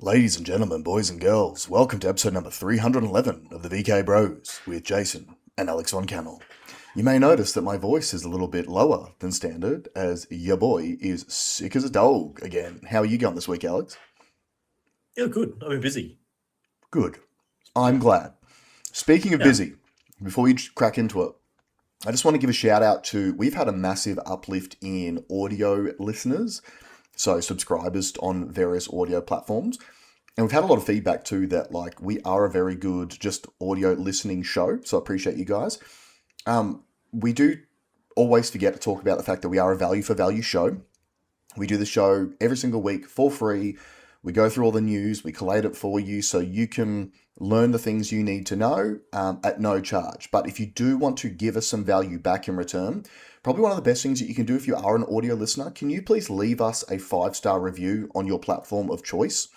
Ladies and gentlemen, boys and girls, welcome to episode number 311 of the VK Bros with Jason and Alex Von Camel. You may notice that my voice is a little bit lower than standard as your boy is sick as a dog again. How are you going this week, Alex? Yeah, good. I've been busy. Good. I'm glad. Speaking of Yeah. busy, before we crack into it, I just want to give a shout out to, we've had a massive uplift in audio listeners, so subscribers on various audio platforms. And we've had a lot of feedback too that like we are a very good just audio listening show. So I appreciate you guys. We do always forget to talk about the fact that we are a value for value show. We do the show every single week for free. We go through all the news, we collate it for you so you can learn the things you need to know at no charge. But if you do want to give us some value back in return, probably one of the best things that you can do if you are an audio listener, can you please leave us a 5-star review on your platform of choice?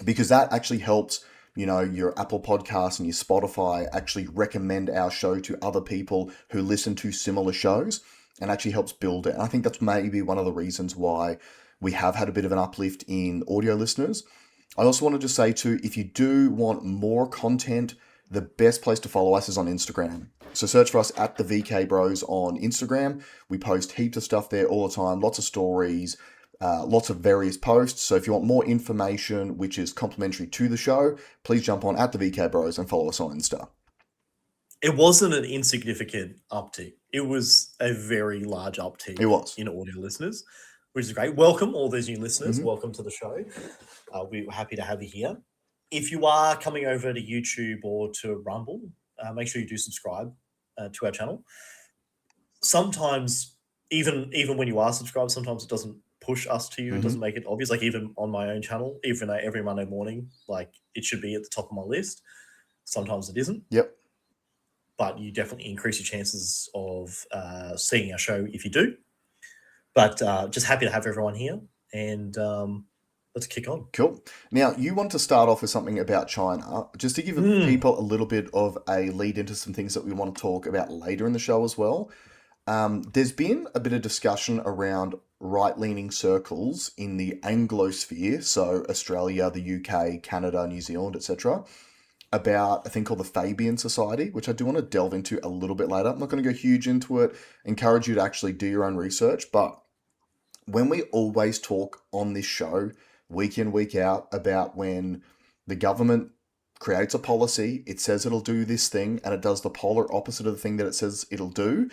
Because that actually helps, your Apple Podcasts and your Spotify actually recommend our show to other people who listen to similar shows and actually helps build it. And I think that's maybe one of the reasons why we have had a bit of an uplift in audio listeners. I also wanted to say too, if you do want more content, the best place to follow us is on Instagram. So search for us at the VK Bros on Instagram. We post heaps of stuff there all the time, lots of stories, lots of various posts. So if you want more information, which is complimentary to the show, please jump on at the VK Bros and follow us on Insta. It wasn't an insignificant uptick. It was a very large uptick It was. in audio listeners, which is great. Welcome, all those new listeners. Welcome to the show. We're happy to have you here. If you are coming over to YouTube or to Rumble, make sure you do subscribe to our channel. Sometimes, even when you are subscribed, sometimes it doesn't push us to you. It doesn't make it obvious. Like even on my own channel, even every Monday morning, like it should be at the top of my list. Sometimes it isn't. Yep. But you definitely increase your chances of seeing our show if you do. But just happy to have everyone here, and let's kick on. Cool. Now, you want to start off with something about China, just to give people a little bit of a lead into some things that we want to talk about later in the show as well. There's been a bit of discussion around right-leaning circles in the Anglosphere, so Australia, the UK, Canada, New Zealand, etc., about a thing called the Fabian Society, which I do want to delve into a little bit later. I'm not going to go huge into it, encourage you to actually do your own research, but when we always talk on this show, week in, week out, about when the government creates a policy, it says it'll do this thing, and it does the polar opposite of the thing that it says it'll do,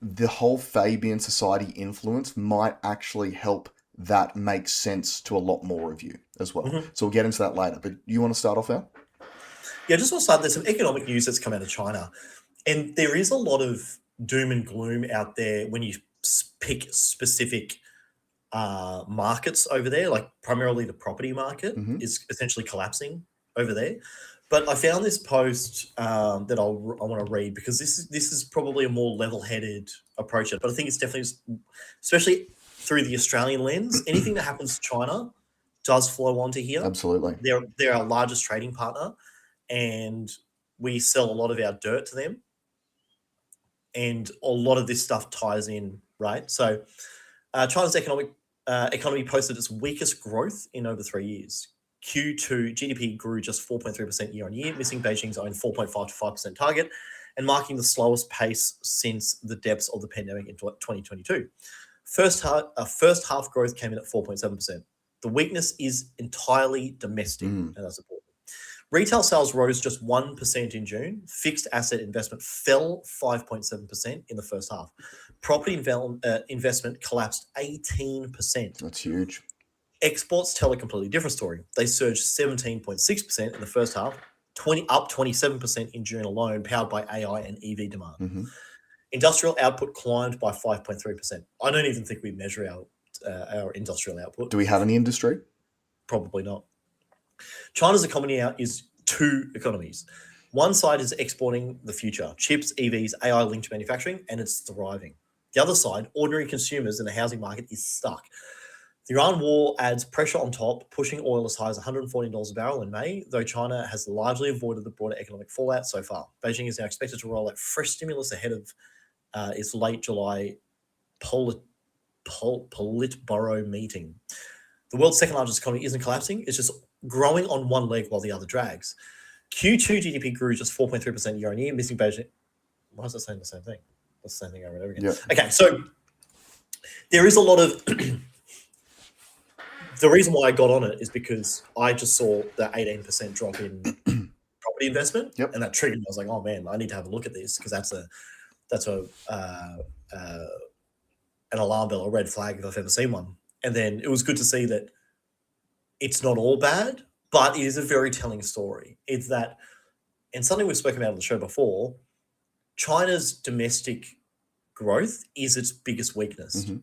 the whole Fabian Society influence might actually help that make sense to a lot more of you as well. So we'll get into that later. But you want to start off there? Yeah, just want to start. There's some economic news that's come out of China, and there is a lot of doom and gloom out there when you pick specific markets over there. Like primarily the property market is essentially collapsing over there. But I found this post that I want to read because this is probably a more level-headed approach. But I think it's definitely, especially through the Australian lens, anything that happens to China does flow onto here. Absolutely. They're our largest trading partner, and we sell a lot of our dirt to them. And a lot of this stuff ties in, right? So China's economy posted its weakest growth in over 3 years. Q2 GDP grew just 4.3% year on year, missing Beijing's own 4.5 to 5% target and marking the slowest pace since the depths of the pandemic in 2022. First half growth came in at 4.7%. The weakness is entirely domestic, and that's important. Retail sales rose just 1% in June. Fixed asset investment fell 5.7% in the first half. Property investment collapsed 18%. That's huge. Exports tell a completely different story. They surged 17.6% in the first half, up 27% in June alone, powered by AI and EV demand. Industrial output climbed by 5.3%. I don't even think we measure our industrial output. Do we have any industry? Probably not. China's economy is two economies. One side is exporting the future, chips, EVs, AI-linked manufacturing, and it's thriving. The other side, ordinary consumers in the housing market, is stuck. The Iran war adds pressure on top, pushing oil as high as $114 a barrel in May, though China has largely avoided the broader economic fallout so far. Beijing is now expected to roll out fresh stimulus ahead of its late July Politburo meeting. The world's second largest economy isn't collapsing. It's just growing on one leg while the other drags. Q2 GDP grew just 4.3% year on year, missing Beijing. Why is that saying the same thing? That's the same thing over and over again. Yeah. Okay, so there is a lot of... The reason why I got on it is because I just saw the 18% drop in property investment, and that triggered me. I was like, oh man, I need to have a look at this because that's an alarm bell, a red flag if I've ever seen one. And then it was good to see that it's not all bad, but it is a very telling story. It's that, and something we've spoken about on the show before, China's domestic growth is its biggest weakness. Mm-hmm.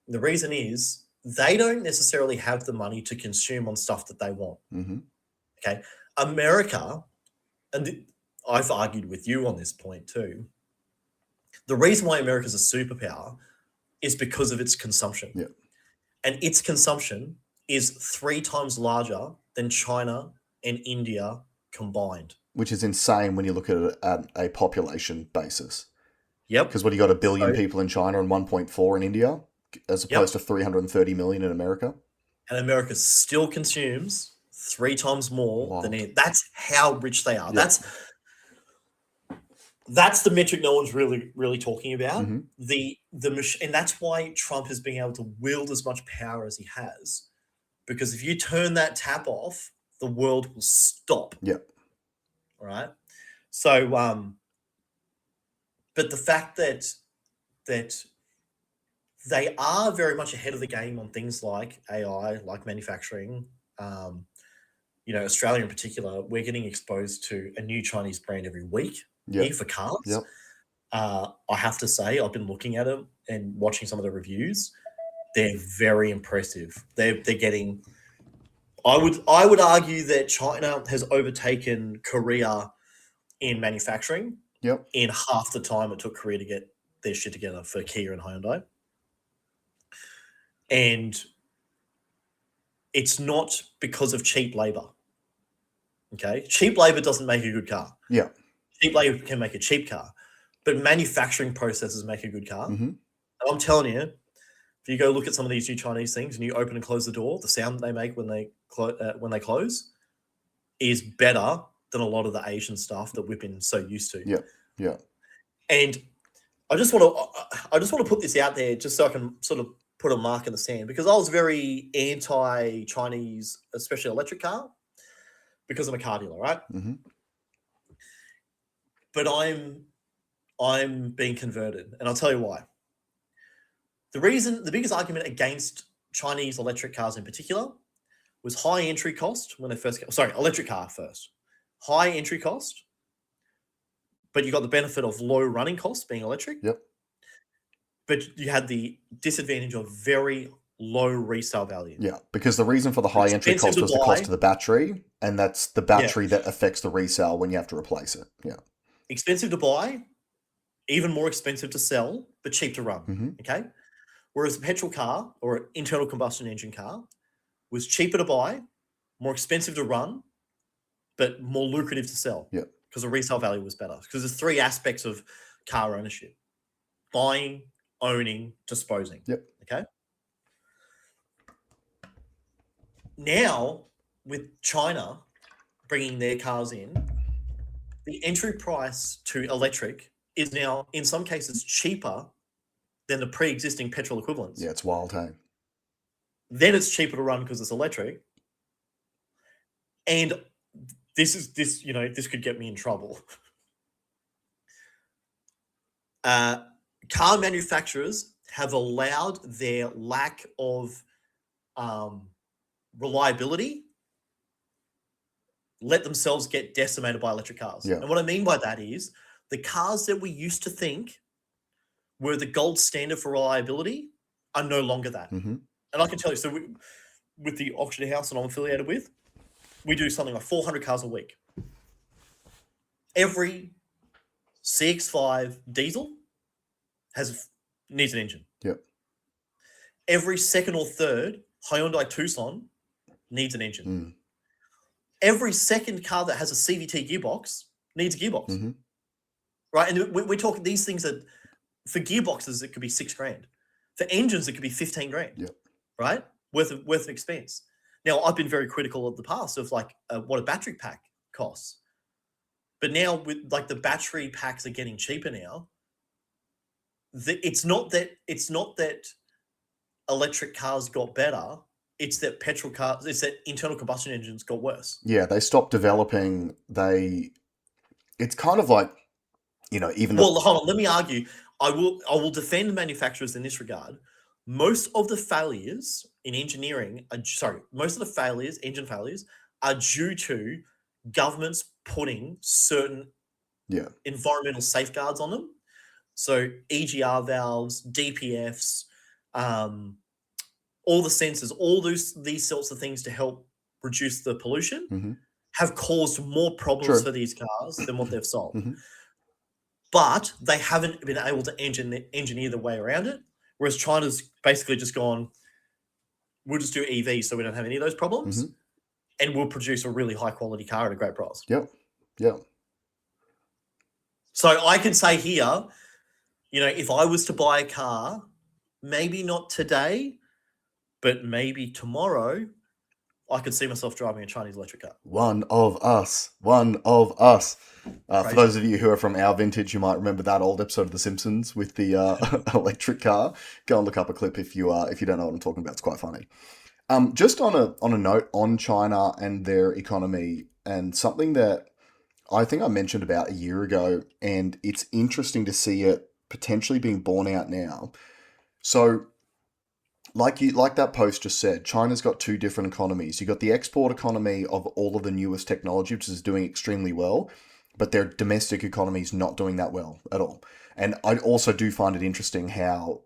The reason is they don't necessarily have the money to consume on stuff that they want. Mm-hmm. Okay. America, and I've argued with you on this point too, the reason why America's a superpower is because of its consumption. Yeah. And its consumption is 3 times larger than China and India combined. Which is insane when you look at it at a population basis. Yep. Because what, you got 1 billion people in China and 1.4 in India, as opposed to 330 million in America. And America still consumes 3 times more than it. That's how rich they are. Yep. That's the metric no one's really talking about. Mm-hmm. And that's why Trump is being able to wield as much power as he has. Because if you turn that tap off, the world will stop. Yep. All right. So, but the fact that they are very much ahead of the game on things like AI, like manufacturing. Australia in particular, we're getting exposed to a new Chinese brand every week here for cars. Yep. I have to say, I've been looking at them and watching some of the reviews. They're very impressive. They're getting... I would argue that China has overtaken Korea in manufacturing in half the time it took Korea to get their shit together for Kia and Hyundai. And it's not because of cheap labor. Okay? Cheap labor doesn't make a good car. Yeah. Cheap labor can make a cheap car, but manufacturing processes make a good car. Mm-hmm. And I'm telling you, if you go look at some of these new Chinese things and you open and close the door, the sound they make when they close is better than a lot of the Asian stuff that we've been so used to. Yeah. Yeah. And I just want to put this out there just so I can sort of put a mark in the sand, because I was very anti-Chinese, especially electric car, because I'm a car dealer, right? Mm-hmm. But I'm being converted, and I'll tell you why. The biggest argument against Chinese electric cars in particular was high entry cost when they first came. Sorry, electric car first. High entry cost, but you got the benefit of low running costs being electric. Yep. But you had the disadvantage of very low resale value. Yeah, because the reason for the high entry cost was the cost of the battery, and that's the battery that affects the resale when you have to replace it. Yeah. Expensive to buy, even more expensive to sell, but cheap to run. Mm-hmm. Okay. Whereas a petrol car or an internal combustion engine car was cheaper to buy, more expensive to run, but more lucrative to sell. Yeah. Because the resale value was better. Because there's 3 aspects of car ownership: buying, owning, disposing. Yep. Okay. Now, with China bringing their cars in, the entry price to electric is now, in some cases, cheaper than the pre-existing petrol equivalents. Yeah, it's wild, hey? Then it's cheaper to run because it's electric. And this could get me in trouble. Car manufacturers have allowed their lack of reliability let themselves get decimated by electric cars. Yeah. And what I mean by that is the cars that we used to think were the gold standard for reliability are no longer that. Mm-hmm. And I can tell you, so with the auction house that I'm affiliated with, we do something like 400 cars a week. Every CX-5 diesel needs an engine. Yep. Every second or third Hyundai Tucson needs an engine. Mm. Every second car that has a CVT gearbox needs a gearbox. Mm-hmm. Right? And we're talking these things that, for gearboxes, it could be $6,000. For engines, it could be $15,000. Yep. Right? worth of expense. Now, I've been very critical of the past of like what a battery pack costs, but now with like the battery packs are getting cheaper now. It's not that electric cars got better. It's that petrol cars. It's that internal combustion engines got worse. Yeah, they stopped developing. It's kind of like, even Well, hold on. Let me argue. I will defend manufacturers in this regard. Most of the failures in engineering, most of the engine failures, are due to governments putting certain environmental safeguards on them. So EGR valves, DPFs, all the sensors, all these sorts of things to help reduce the pollution have caused more problems for these cars than what they've solved. But they haven't been able to engineer the way around it. Whereas China's basically just gone, we'll just do EVs so we don't have any of those problems. And we'll produce a really high quality car at a great price. Yep. So I can say here, if I was to buy a car, maybe not today, but maybe tomorrow, I could see myself driving a Chinese electric car. One of us. For those of you who are from our vintage, you might remember that old episode of The Simpsons with the electric car. Go and look up a clip if you don't know what I'm talking about. It's quite funny. Just on a note on China and their economy, and something that I think I mentioned about a year ago, and it's interesting to see it potentially being borne out now. So, like that post just said, China's got two different economies. You've got the export economy of all of the newest technology, which is doing extremely well, but their domestic economy is not doing that well at all. And I also do find it interesting how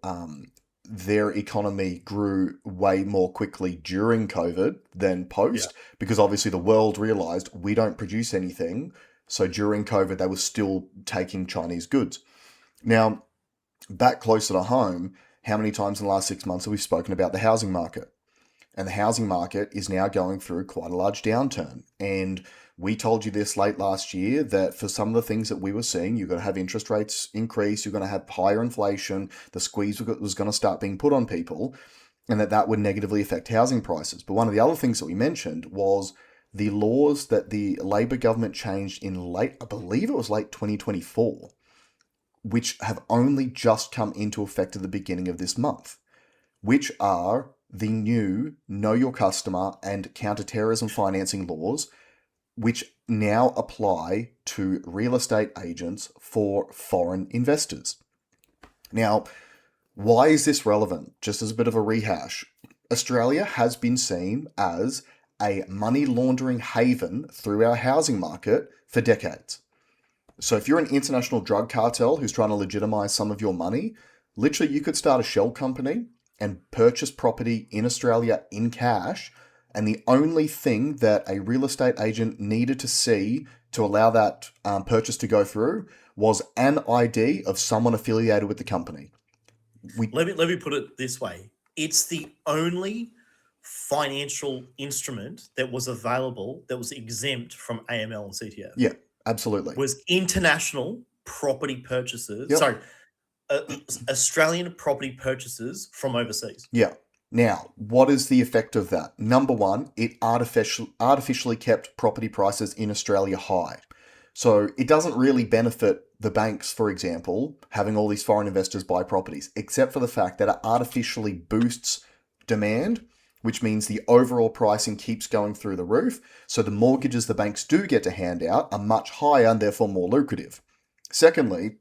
their economy grew way more quickly during COVID than post, because obviously the world realized we don't produce anything. So during COVID, they were still taking Chinese goods. Now, back closer to home, how many times in the last 6 months have we spoken about the housing market? And the housing market is now going through quite a large downturn. And we told you this late last year that for some of the things that we were seeing, you're going to have interest rates increase, you're going to have higher inflation, the squeeze was going to start being put on people, and that would negatively affect housing prices. But one of the other things that we mentioned was the laws that the Labor government changed in I believe it was late 2024, which have only just come into effect at the beginning of this month, which are the new Know Your Customer and counterterrorism financing laws, which now apply to real estate agents for foreign investors. Now, why is this relevant? Just as a bit of a rehash, Australia has been seen as a money laundering haven through our housing market for decades. So if you're an international drug cartel who's trying to legitimize some of your money, literally you could start a shell company and purchase property in Australia in cash. And the only thing that a real estate agent needed to see to allow that purchase to go through was an ID of someone affiliated with the company. Let me put it this way. It's the only financial instrument that was available that was exempt from AML and CTF. Yeah, absolutely. Was international property purchases. Sorry, Australian property purchases from overseas. Yeah. Now, what is the effect of that? Number one, it artificially kept property prices in Australia high. So it doesn't really benefit the banks, for example, having all these foreign investors buy properties, except for the fact that it artificially boosts demand, which means the overall pricing keeps going through the roof. So the mortgages the banks do get to hand out are much higher and therefore more lucrative. Secondly,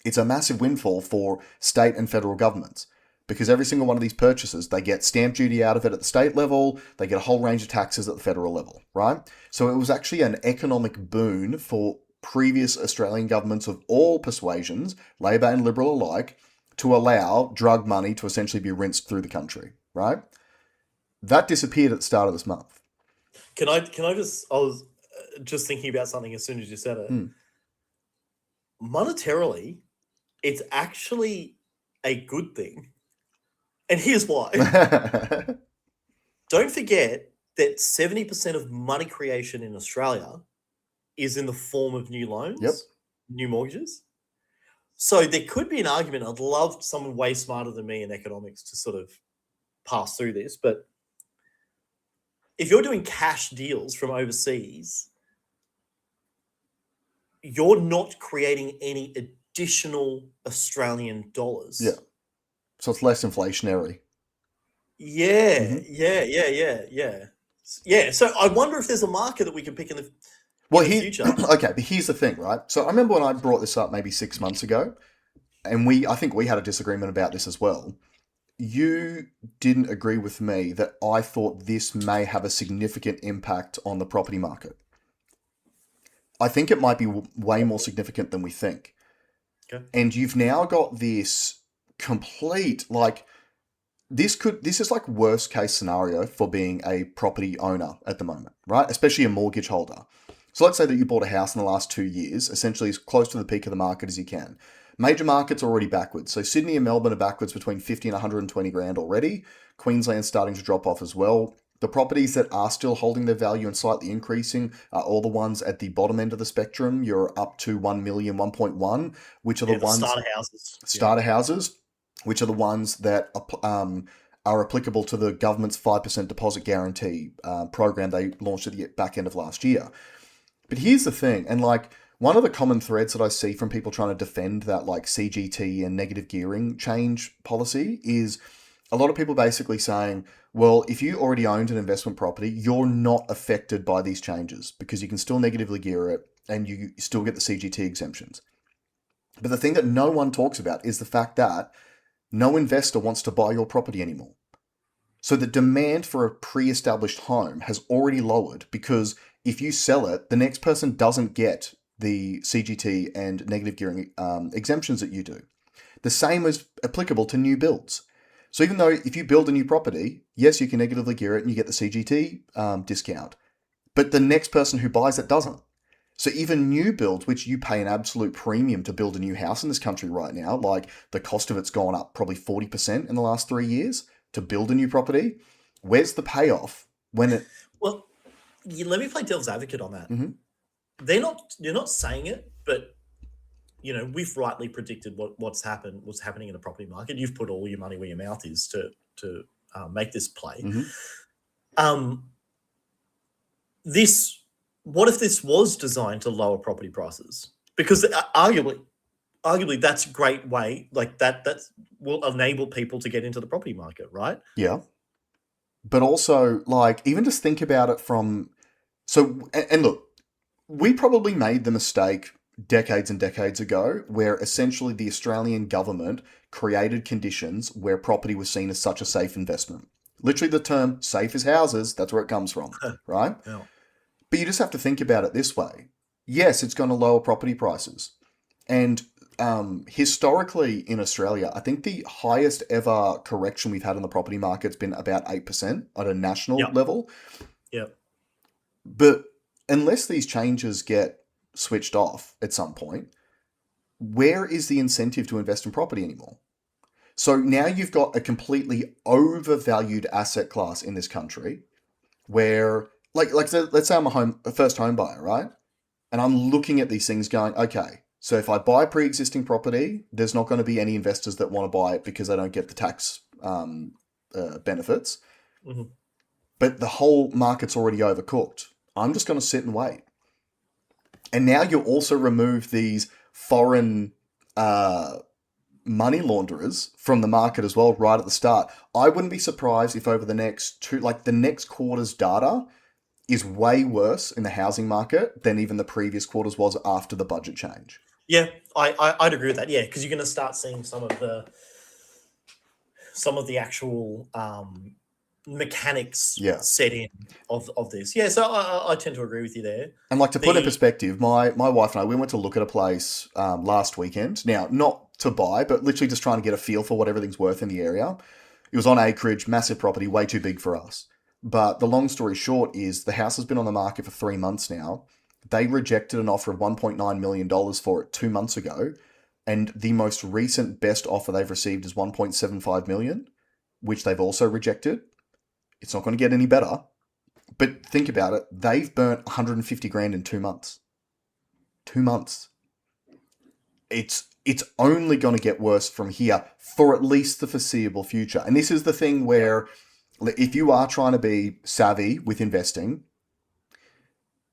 it's a massive windfall for state and federal governments, because every single one of these purchases, they get stamp duty out of it at the state level, they get a whole range of taxes at the federal level, right? So it was actually an economic boon for previous Australian governments of all persuasions, Labor and Liberal alike, to allow drug money to essentially be rinsed through the country, right? That disappeared at the start of this month. I was just thinking about something as soon as you said it. Monetarily, it's actually a good thing. And here's why. Don't forget that 70% of money creation in Australia is in the form of new loans, new mortgages. So there could be an argument. I'd love someone way smarter than me in economics to sort of pass through this, but if you're doing cash deals from overseas, you're not creating any additional Australian dollars. Yeah. So it's less inflationary. Yeah. So I wonder if there's a market that we can pick in the future. Okay, but here's the thing, right? So I remember when I brought this up maybe 6 months ago, and I think we had a disagreement about this as well. You didn't agree with me that I thought this may have a significant impact on the property market. I think it might be way more significant than we think. Okay. And you've now got this complete, like, this is like worst case scenario for being a property owner at the moment, right? Especially a mortgage holder. So let's say that you bought a house in the last 2 years, essentially as close to the peak of the market as you can. Major markets are already backwards. So Sydney and Melbourne are backwards between 50 and 120 grand already. Queensland's starting to drop off as well. The properties that are still holding their value and slightly increasing are all the ones at the bottom end of the spectrum. You're up to 1 million, 1.1, which are the ones... Starter houses, which are the ones that are applicable to the government's 5% deposit guarantee program they launched at the back end of last year. But here's the thing, and like one of the common threads that I see from people trying to defend that like CGT and negative gearing change policy is a lot of people basically saying, well, if you already owned an investment property, you're not affected by these changes because you can still negatively gear it and you still get the CGT exemptions. But the thing that no one talks about is the fact that no investor wants to buy your property anymore. So the demand for a pre-established home has already lowered because if you sell it, the next person doesn't get the CGT and negative gearing exemptions that you do. The same is applicable to new builds. So even though if you build a new property, yes, you can negatively gear it and you get the CGT discount, but the next person who buys it doesn't. So even new builds, which you pay an absolute premium to build a new house in this country right now, like the cost of it's gone up probably 40% in the last 3 years to build a new property. Where's the payoff when it... Well, let me play devil's advocate on that. Mm-hmm. They're not saying it, but you know, we've rightly predicted what's happening in the property market. You've put all your money where your mouth is to make this play. Mm-hmm. What if this was designed to lower property prices? Because arguably that's a great way, like that will enable people to get into the property market, right? Yeah. But also, like, even just think about it from... So, and look, we probably made the mistake decades and decades ago where essentially the Australian government created conditions where property was seen as such a safe investment. Literally the term safe as houses, that's where it comes from, right? Yeah. But you just have to think about it this way. Yes, it's going to lower property prices. And historically in Australia, I think the highest ever correction we've had in the property market's been about 8% at a national level. Yeah. But unless these changes get switched off at some point, where is the incentive to invest in property anymore? So now you've got a completely overvalued asset class in this country where, like let's say I'm a first home buyer, right? And I'm looking at these things going, okay, so if I buy pre-existing property, there's not going to be any investors that want to buy it because they don't get the tax benefits. Mm-hmm. But the whole market's already overcooked. I'm just going to sit and wait. And now you also remove these foreign money launderers from the market as well right at the start. I wouldn't be surprised if over the next the next quarter's data is way worse in the housing market than even the previous quarters was after the budget change. Yeah, I'd agree with that. Yeah, because you're going to start seeing some of the actual mechanics set in of this. Yeah, so I tend to agree with you there. And like to put in perspective, my wife and I, we went to look at a place last weekend. Now, not to buy, but literally just trying to get a feel for what everything's worth in the area. It was on acreage, massive property, way too big for us. But the long story short is the house has been on the market for 3 months now. They rejected an offer of $1.9 million for it 2 months ago. And the most recent best offer they've received is $1.75 million, which they've also rejected. It's not going to get any better. But think about it. They've burnt 150 grand in 2 months. 2 months. It's only going to get worse from here for at least the foreseeable future. And this is the thing where If you are trying to be savvy with investing,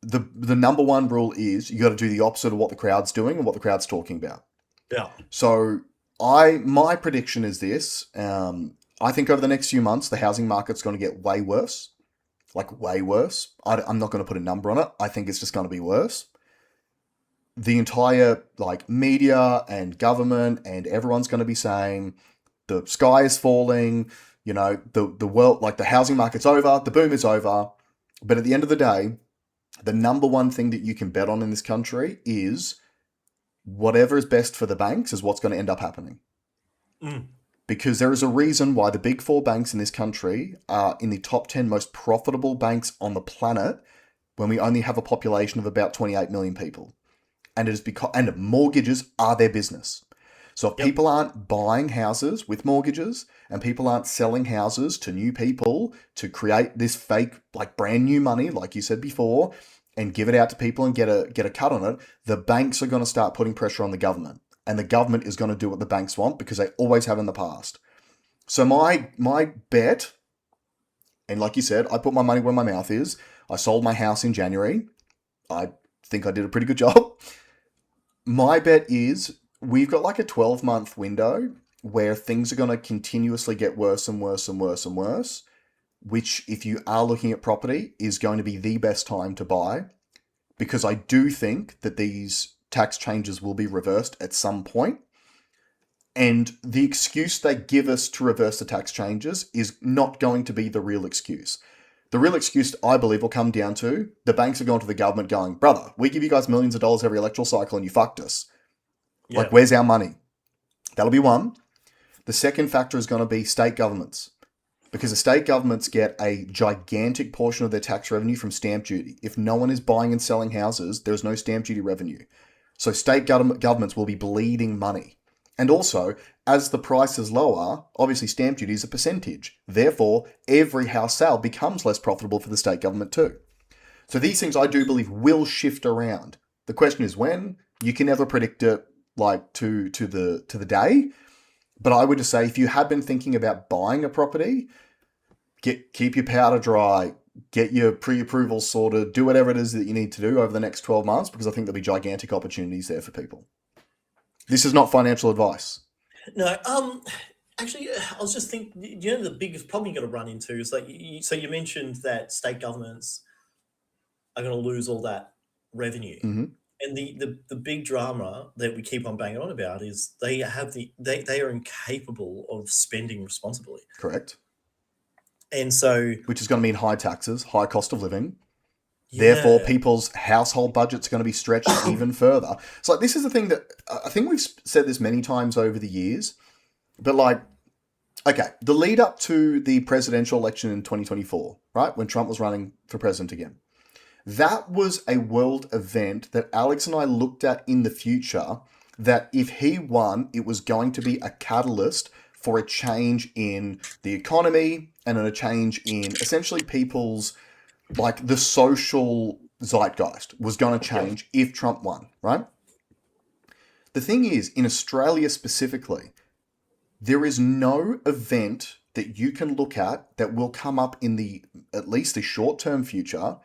the number one rule is you got to do the opposite of what the crowd's doing and what the crowd's talking about. Yeah. So my prediction is this. I think over the next few months, the housing market's going to get way worse, like way worse. I'm not going to put a number on it. I think it's just going to be worse. The entire like media and government and everyone's going to be saying the sky is falling, the world, like the housing market's over, the boom is over. But at the end of the day, the number one thing that you can bet on in this country is whatever is best for the banks is what's going to end up happening. Because there is a reason why the big four banks in this country are in the top 10 most profitable banks on the planet when we only have a population of about 28 million people. And it is because mortgages are their business. So if people aren't buying houses with mortgages and people aren't selling houses to new people to create this fake, like brand new money, like you said before, and give it out to people and get a cut on it, the banks are going to start putting pressure on the government. And the government is going to do what the banks want because they always have in the past. So my bet, and like you said, I put my money where my mouth is. I sold my house in January. I think I did a pretty good job. My bet is we've got like a 12-month window where things are going to continuously get worse and worse and worse and worse, which if you are looking at property is going to be the best time to buy, because I do think that these tax changes will be reversed at some point. And the excuse they give us to reverse the tax changes is not going to be the real excuse. The real excuse, I believe, will come down to the banks are going to the government going, brother, we give you guys millions of dollars every electoral cycle and you fucked us. Yeah. Like, where's our money? That'll be one. The second factor is going to be state governments, because the state governments get a gigantic portion of their tax revenue from stamp duty. If no one is buying and selling houses, there's no stamp duty revenue. So state governments will be bleeding money. And also, as the price is lower, obviously stamp duty is a percentage. Therefore, every house sale becomes less profitable for the state government too. So these things I do believe will shift around. The question is when. You can never predict it like to the day. But I would just say if you have been thinking about buying a property, keep your powder dry, get your pre-approval sorted, do whatever it is that you need to do over the next 12 months, because I think there'll be gigantic opportunities there for people. This is not financial advice. No, actually, I was just thinking, the biggest problem you're going to run into is like, so you mentioned that state governments are going to lose all that revenue. Mm-hmm. And the big drama that we keep on banging on about is they are incapable of spending responsibly. Correct. And so, which is going to mean high taxes, high cost of living. Therefore, people's household budgets are going to be stretched even further. So like, this is the thing that I think we've said this many times over the years, but like, okay, the lead up to the presidential election in 2024, right? When Trump was running for president again, that was a world event that Alex and I looked at in the future, that if he won, it was going to be a catalyst for a change in the economy and a change in essentially people's, like the social zeitgeist was going to change if Trump won, right? The thing is, in Australia specifically, there is no event that you can look at that will come up in at least the short-term future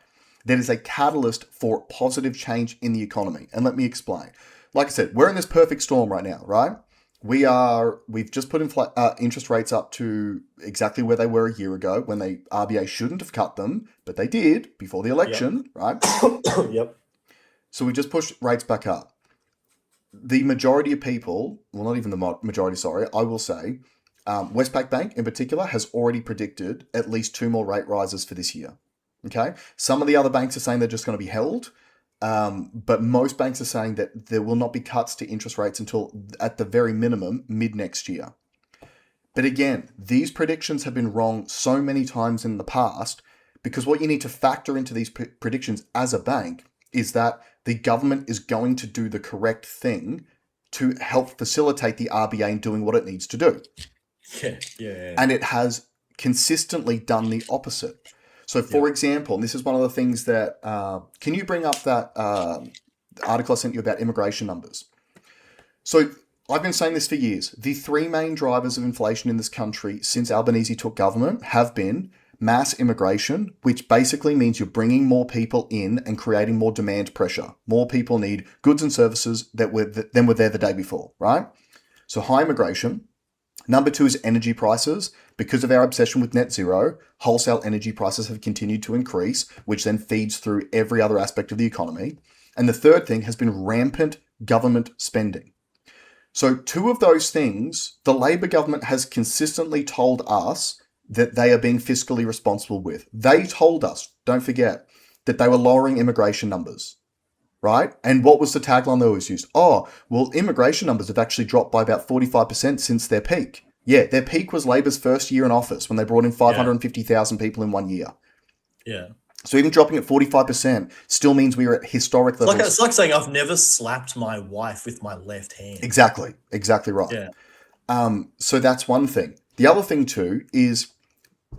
that is a catalyst for positive change in the economy. And let me explain. Like I said, we're in this perfect storm right now, right? We've just put interest rates up to exactly where they were a year ago when the RBA shouldn't have cut them, but they did before the election, right? Yep. So we just pushed rates back up. The majority of people, well, not even the majority, sorry, I will say, Westpac Bank in particular has already predicted at least 2 more rate rises for this year. Okay? Some of the other banks are saying they're just going to be held. But most banks are saying that there will not be cuts to interest rates until, at the very minimum, mid next year. But again, these predictions have been wrong so many times in the past, because what you need to factor into these predictions as a bank is that the government is going to do the correct thing to help facilitate the RBA in doing what it needs to do. Yeah. And it has consistently done the opposite. So, for example, and this is one of the things that, can you bring up that article I sent you about immigration numbers? So, I've been saying this for years. The three main drivers of inflation in this country since Albanese took government have been mass immigration, which basically means you're bringing more people in and creating more demand pressure. More people need goods and services than were there the day before, right? So high immigration. Number two is energy prices. Because of our obsession with net zero, wholesale energy prices have continued to increase, which then feeds through every other aspect of the economy. And the third thing has been rampant government spending. So two of those things, the Labor government has consistently told us that they are being fiscally responsible with. They told us, don't forget, that they were lowering immigration numbers, right? And what was the tagline they always used? Oh, well, immigration numbers have actually dropped by about 45% since their peak. Yeah, their peak was Labor's first year in office when they brought in 550,000 people in 1 year. Yeah. So even dropping at 45% still means we are at historic levels. It's like saying I've never slapped my wife with my left hand. Exactly right. Yeah. So that's one thing. The other thing too is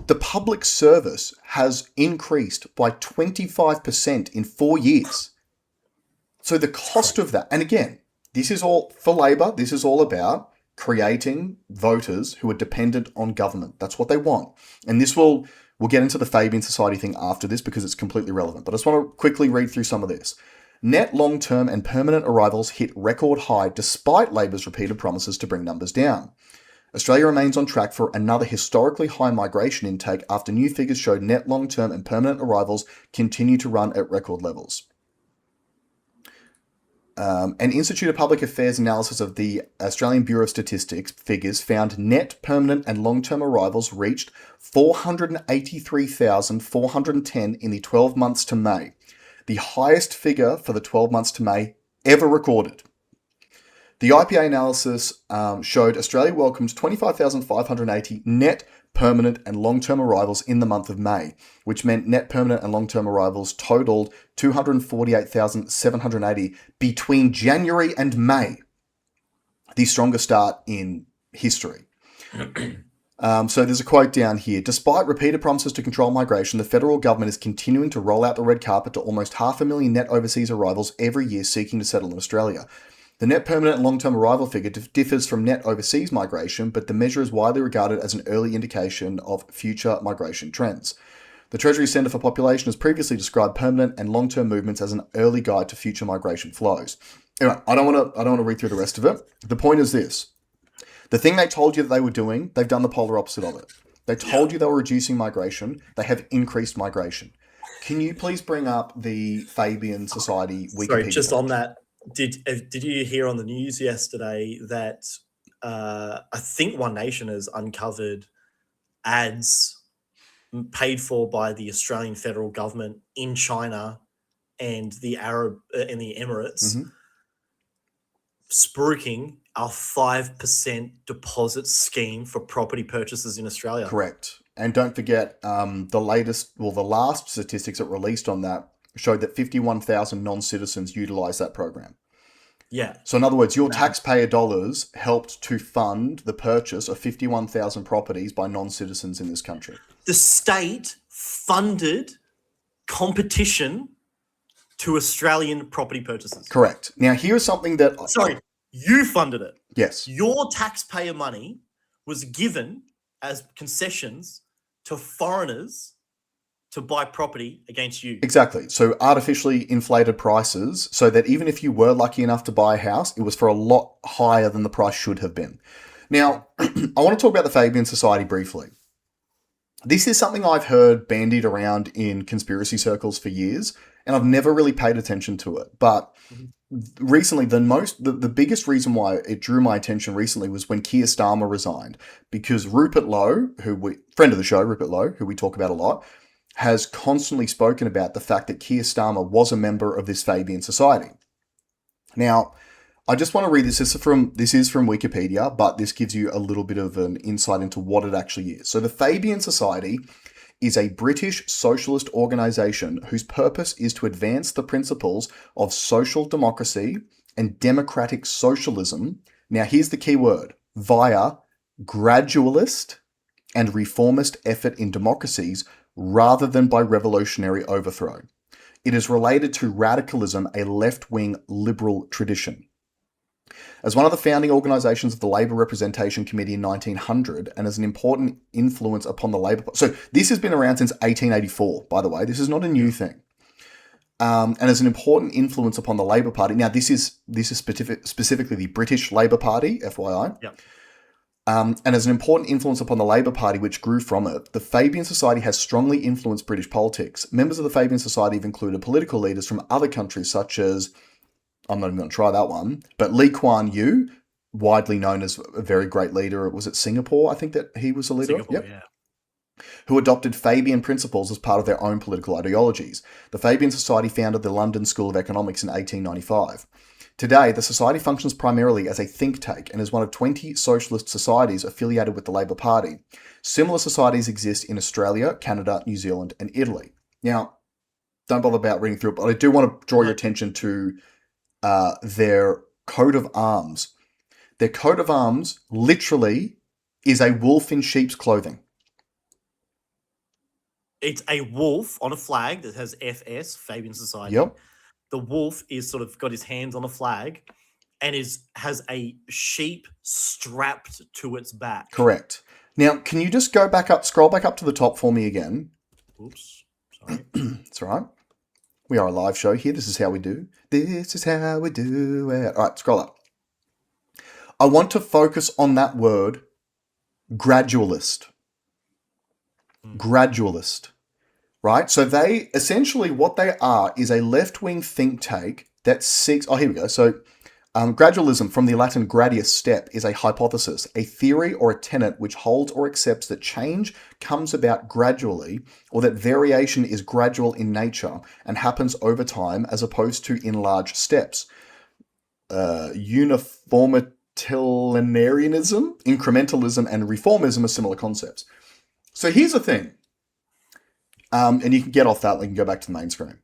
the public service has increased by 25% in 4 years. So the cost of that, and again, this is all for Labor, this is all about creating voters who are dependent on government. That's what they want. And we'll get into the Fabian Society thing after this because it's completely relevant. But I just want to quickly read through some of this. Net long-term and permanent arrivals hit record high despite Labor's repeated promises to bring numbers down. Australia remains on track for another historically high migration intake after new figures showed net long-term and permanent arrivals continue to run at record levels. An Institute of Public Affairs analysis of the Australian Bureau of Statistics figures found net permanent and long-term arrivals reached 483,410 in the 12 months to May, the highest figure for the 12 months to May ever recorded. The IPA analysis showed Australia welcomed 25,580 net permanent and long-term arrivals in the month of May, which meant net permanent and long-term arrivals totaled 248,780 between January and May, the strongest start in history. So there's a quote down here. Despite repeated promises to control migration, the federal government is continuing to roll out the red carpet to almost 500,000 net overseas arrivals every year seeking to settle in Australia. The net permanent and long-term arrival figure differs from net overseas migration, but the measure is widely regarded as an early indication of future migration trends. The Treasury Centre for Population has previously described permanent and long-term movements as an early guide to future migration flows. Anyway, I don't want to read through the rest of it. The point is this. The thing they told you that they were doing, they've done the polar opposite of it. They told you they were reducing migration. They have increased migration. Can you please bring up the Fabian Society Wikipedia? Sorry, just on that. Did you hear on the news yesterday that I think One Nation has uncovered ads paid for by the Australian federal government in China and the Emirates, spruiking our 5% deposit scheme for property purchases in Australia? Correct. And don't forget, the last statistics that released on that showed that 51,000 non-citizens utilise that program. Yeah. So in other words, your taxpayer dollars helped to fund the purchase of 51,000 properties by non-citizens in this country. The state funded competition to Australian property purchases. Correct. Now, here's something that... Sorry, you funded it. Yes. Your taxpayer money was given as concessions to foreigners to buy property against you. Exactly. So artificially inflated prices so that even if you were lucky enough to buy a house, it was for a lot higher than the price should have been. Now, I want to talk about the Fabian Society briefly. This is something I've heard bandied around in conspiracy circles for years, and I've never really paid attention to it. But recently, the biggest reason why it drew my attention recently was when Keir Starmer resigned, because Rupert Lowe, friend of the show, Rupert Lowe, who we talk about a lot, has constantly spoken about the fact that Keir Starmer was a member of this Fabian Society. Now, I just want to read this. This is from Wikipedia, but this gives you a little bit of an insight into what it actually is. So the Fabian Society is a British socialist organisation whose purpose is to advance the principles of social democracy and democratic socialism. Now, here's the key word: via gradualist and reformist effort in democracies rather than by revolutionary overthrow. It is related to radicalism, a left-wing liberal tradition. As one of the founding organisations of the Labour Representation Committee in 1900 and as an important influence upon the Labour... So this has been around since 1884, by the way. This is not a new thing. And as an important influence upon the Labour Party. Now, this is specifically the British Labour Party, FYI. Yeah. And as an important influence upon the Labour Party, which grew from it, the Fabian Society has strongly influenced British politics. Members of the Fabian Society have included political leaders from other countries such as, I'm not even going to try that one, but Lee Kuan Yew, widely known as a very great leader. Was it Singapore? I think that he was a leader. Singapore, yep. Yeah. Who adopted Fabian principles as part of their own political ideologies. The Fabian Society founded the London School of Economics in 1895. Today, the Society functions primarily as a think tank and is one of 20 socialist societies affiliated with the Labour Party. Similar societies exist in Australia, Canada, New Zealand, and Italy. Now, don't bother about reading through it, but I do want to draw your attention to their coat of arms. Their coat of arms literally is a wolf in sheep's clothing. It's a wolf on a flag that has FS, Fabian Society. Yep. The wolf is sort of got his hands on a flag and has a sheep strapped to its back. Correct. Now, can you just scroll back up to the top for me again? Oops, sorry. It's all right. We are a live show here. This is how we do. This is how we do it. All right, scroll up. I want to focus on that word, gradualist. Gradualist. Right? So they, essentially what they are is a left-wing think tank that seeks... Oh, here we go. So gradualism, from the Latin gradius, step, is a hypothesis, a theory or a tenet which holds or accepts that change comes about gradually or that variation is gradual in nature and happens over time as opposed to in large steps. Uniformitarianism, incrementalism, and reformism are similar concepts. So here's the thing. And you can get off that link and go back to the main screen.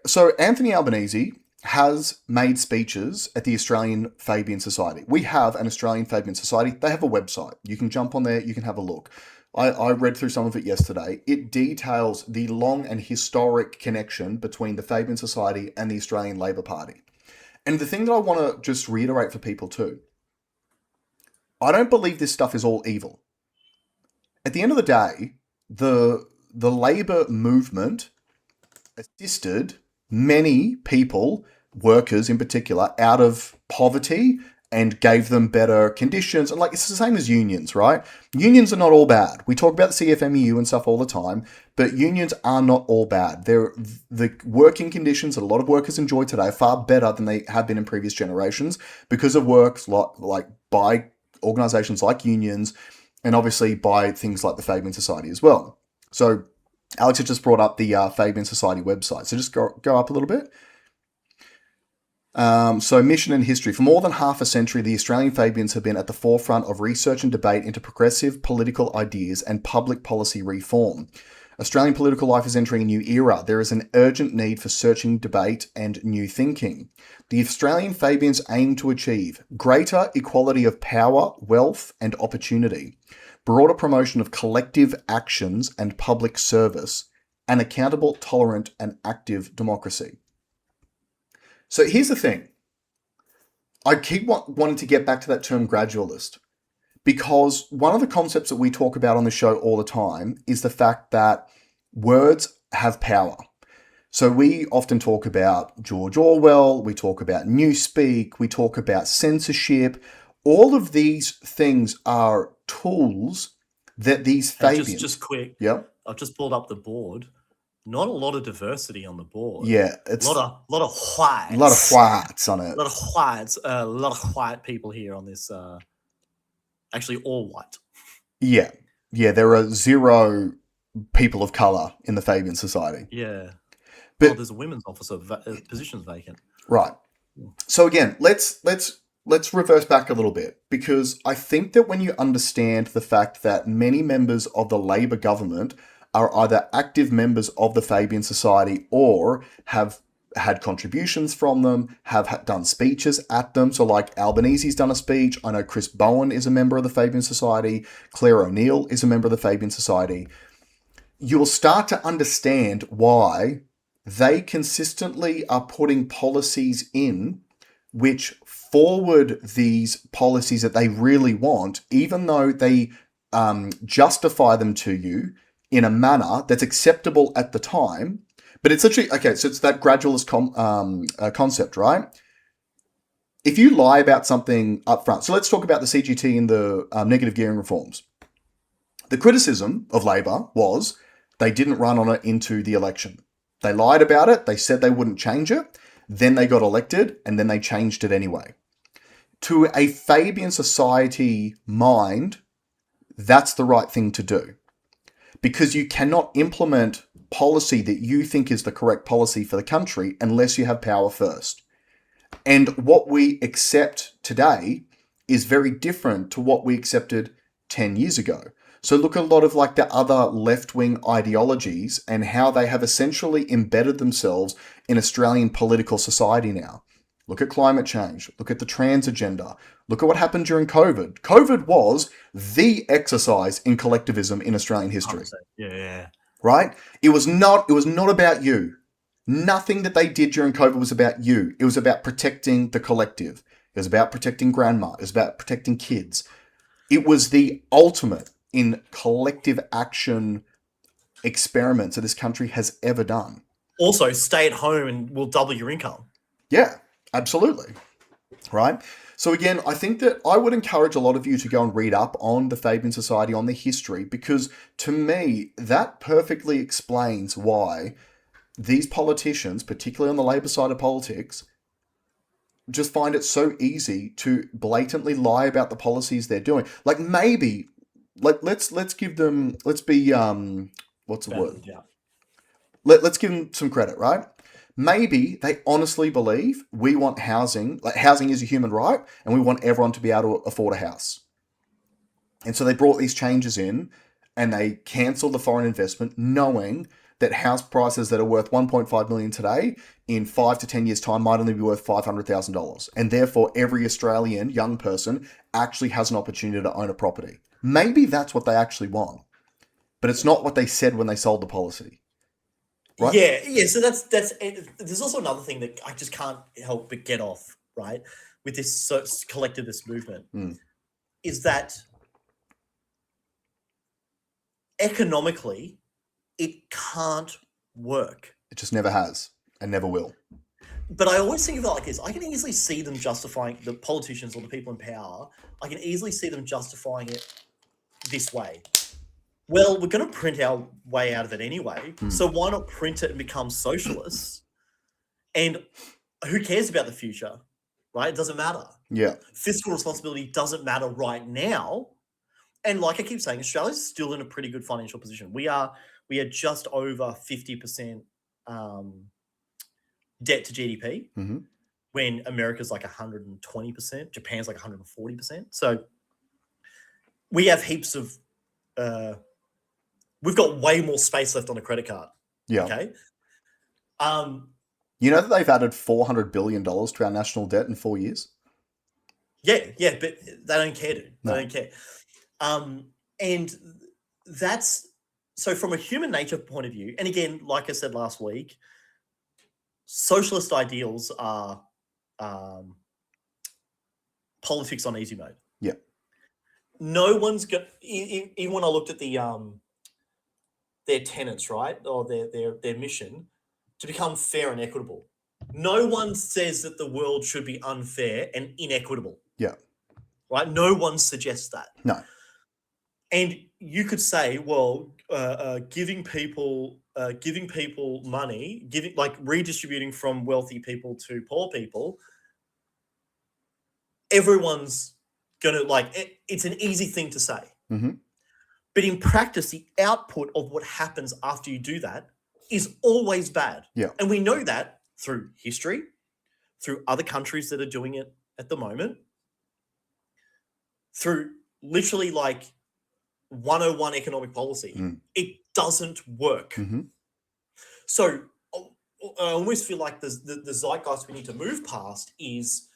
So Anthony Albanese has made speeches at the Australian Fabian Society. We have an Australian Fabian Society. They have a website. You can jump on there. You can have a look. I read through some of it yesterday. It details the long and historic connection between the Fabian Society and the Australian Labor Party. And the thing that I want to just reiterate for people too, I don't believe this stuff is all evil. At the end of the day, the Labour movement assisted many people, workers in particular, out of poverty and gave them better conditions. And it's the same as unions, right? Unions are not all bad. We talk about the CFMEU and stuff all the time, but unions are not all bad. The working conditions that a lot of workers enjoy today are far better than they have been in previous generations because of works by organisations like unions, and obviously by things like the Fabian Society as well. So Alex had just brought up the Fabian Society website. So just go up a little bit. So mission and history. For more than half a century, the Australian Fabians have been at the forefront of research and debate into progressive political ideas and public policy reform. Australian political life is entering a new era. There is an urgent need for searching debate and new thinking. The Australian Fabians aim to achieve greater equality of power, wealth, and opportunity, broader promotion of collective actions and public service, and accountable, tolerant, and active democracy. So here's the thing. I keep wanting to get back to that term gradualist, because one of the concepts that we talk about on the show all the time is the fact that words have power. So we often talk about George Orwell, we talk about Newspeak, we talk about censorship. All of these things are tools that these Fabians... Just quick. Yep. I've just pulled up the board. Not a lot of diversity on the board. Yeah, it's a lot of whites. A lot of whites on it. A lot of whites. A lot of white people here on this. Actually, all white. Yeah, there are zero people of color in the Fabian Society. Yeah, but there's a women's officer positions vacant. Right. So again, let's reverse back a little bit, because I think that when you understand the fact that many members of the Labor government are either active members of the Fabian Society or have had contributions from them, have done speeches at them. So like Albanese's done a speech. I know Chris Bowen is a member of the Fabian Society. Claire O'Neill is a member of the Fabian Society. You'll start to understand why they consistently are putting policies in which forward these policies that they really want, even though they justify them to you in a manner that's acceptable at the time. But it's literally, okay, so it's that gradualist concept, right? If you lie about something up front, so let's talk about the CGT and the negative gearing reforms. The criticism of Labor was they didn't run on it into the election. They lied about it, they said they wouldn't change it, then they got elected, and then they changed it anyway. To a Fabian society mind, that's the right thing to do. Because you cannot implement policy that you think is the correct policy for the country unless you have power first. And what we accept today is very different to what we accepted 10 years ago. So look at a lot of like the other left-wing ideologies and how they have essentially embedded themselves in Australian political society now. Look at climate change. Look at the trans agenda. Look at what happened during COVID. COVID was the exercise in collectivism in Australian history. Yeah. Right? It was not about you. Nothing that they did during COVID was about you. It was about protecting the collective. It was about protecting grandma. It was about protecting kids. It was the ultimate in collective action experiments that this country has ever done. Also, stay at home and we'll double your income. Yeah, absolutely. Right? So again, I think that I would encourage a lot of you to go and read up on the Fabian Society, on the history, because to me, that perfectly explains why these politicians, particularly on the Labor side of politics, just find it so easy to blatantly lie about the policies they're doing. Like maybe, like let's give them, let's be what's the word? Yeah. Let's give them some credit, right? Maybe they honestly believe we want housing, like housing is a human right, and we want everyone to be able to afford a house. And so they brought these changes in and they cancelled the foreign investment, knowing that house prices that are worth 1.5 million today in 5 to 10 years time might only be worth $500,000. And therefore every Australian young person actually has an opportunity to own a property. Maybe that's what they actually want, but it's not what they said when they sold the policy. Right? Yeah. So that's there's also another thing that I just can't help but get off, right, with this collectivist movement, is that economically it can't work. It just never has and never will. But I always think of it like this. I can easily see them justifying, the politicians or the people in power, I can easily see them justifying it this way. Well, we're going to print our way out of it anyway, so why not print it and become socialists? And who cares about the future, right? It doesn't matter. Yeah. Fiscal responsibility doesn't matter right now. And like I keep saying, Australia's still in a pretty good financial position. We are just over 50% debt to GDP, when America's like 120%, Japan's like 140%. So we have heaps of, we've got way more space left on a credit card. Yeah. Okay. You know that they've added $400 billion to our national debt in 4 years? Yeah, but they don't care, dude. They No. don't care. And that's, so from a human nature point of view, and again, like I said last week, socialist ideals are politics on easy mode. Yeah. No one's got, even when I looked at their tenets, right, or their mission, to become fair and equitable. No one says that the world should be unfair and inequitable. Yeah. Right? No one suggests that. No. And you could say, well, giving people money, redistributing from wealthy people to poor people, everyone's gonna it's an easy thing to say. But in practice, the output of what happens after you do that is always bad. Yeah. And we know that through history, through other countries that are doing it at the moment, through literally 101 economic policy. It doesn't work. So I almost feel like the zeitgeist we need to move past is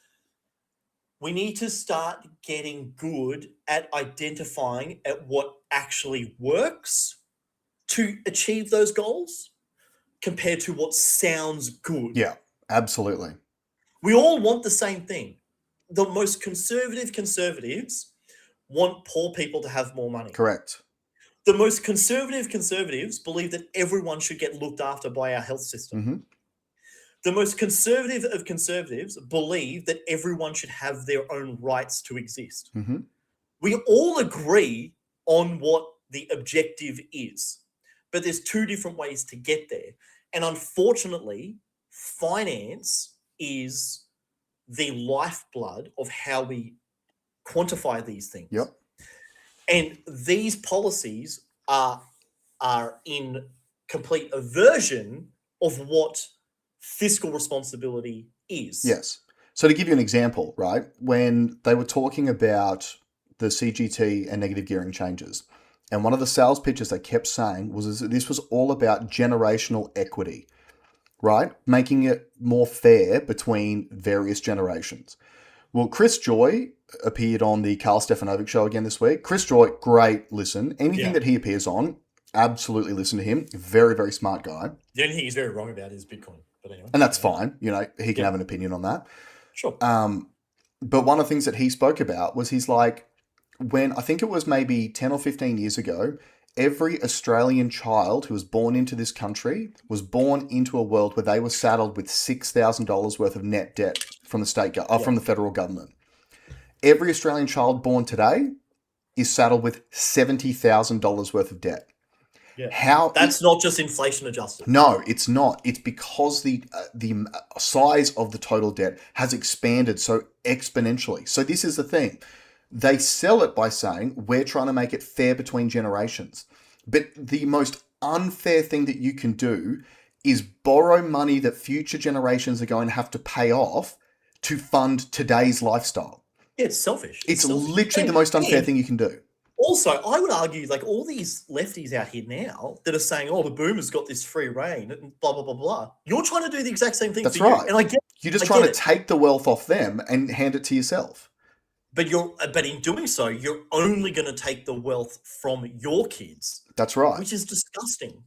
we need to start getting good at identifying at what actually works to achieve those goals. compared to what sounds good. Yeah, absolutely. We all want the same thing. The most conservatives want poor people to have more money. Correct. The most conservatives believe that everyone should get looked after by our health system. Mm-hmm. The most conservative of conservatives believe that everyone should have their own rights to exist. Mm-hmm. We all agree on what the objective is, but there's two different ways to get there. And unfortunately, finance is the lifeblood of how we quantify these things. Yep. And these policies are in complete aversion of what fiscal responsibility is. Yes. So to give you an example, right, when they were talking about the CGT and negative gearing changes, and one of the sales pitches they kept saying was that this was all about generational equity, right? Making it more fair between various generations. Well, Chris Joy appeared on the Carl Stefanovic show again this week. Chris Joy, great listen. Anything that he appears on, absolutely listen to him. Very, very smart guy. The only thing he's very wrong about is Bitcoin. But anyway. And that's fine. You know, he can have an opinion on that. Sure. But one of the things that he spoke about was he's like, when I think it was maybe 10 or 15 years ago, every Australian child who was born into this country was born into a world where they were saddled with $6,000 worth of net debt from the from the federal government. Every Australian child born today is saddled with $70,000 worth of debt. Yeah. That's not just inflation adjusted. No, it's not. It's because the size of the total debt has expanded so exponentially. So this is the thing. They sell it by saying, we're trying to make it fair between generations. But the most unfair thing that you can do is borrow money that future generations are going to have to pay off to fund today's lifestyle. Yeah, it's selfish. It's literally the most unfair thing you can do. Also, I would argue, like, all these lefties out here now that are saying, oh, the boomers got this free reign and blah, blah, blah, blah. You're trying to do the exact same thing. That's for right. you. And I get You're just trying to take the wealth off them and hand it to yourself. But in doing so, you're only going to take the wealth from your kids. That's right. Which is disgusting.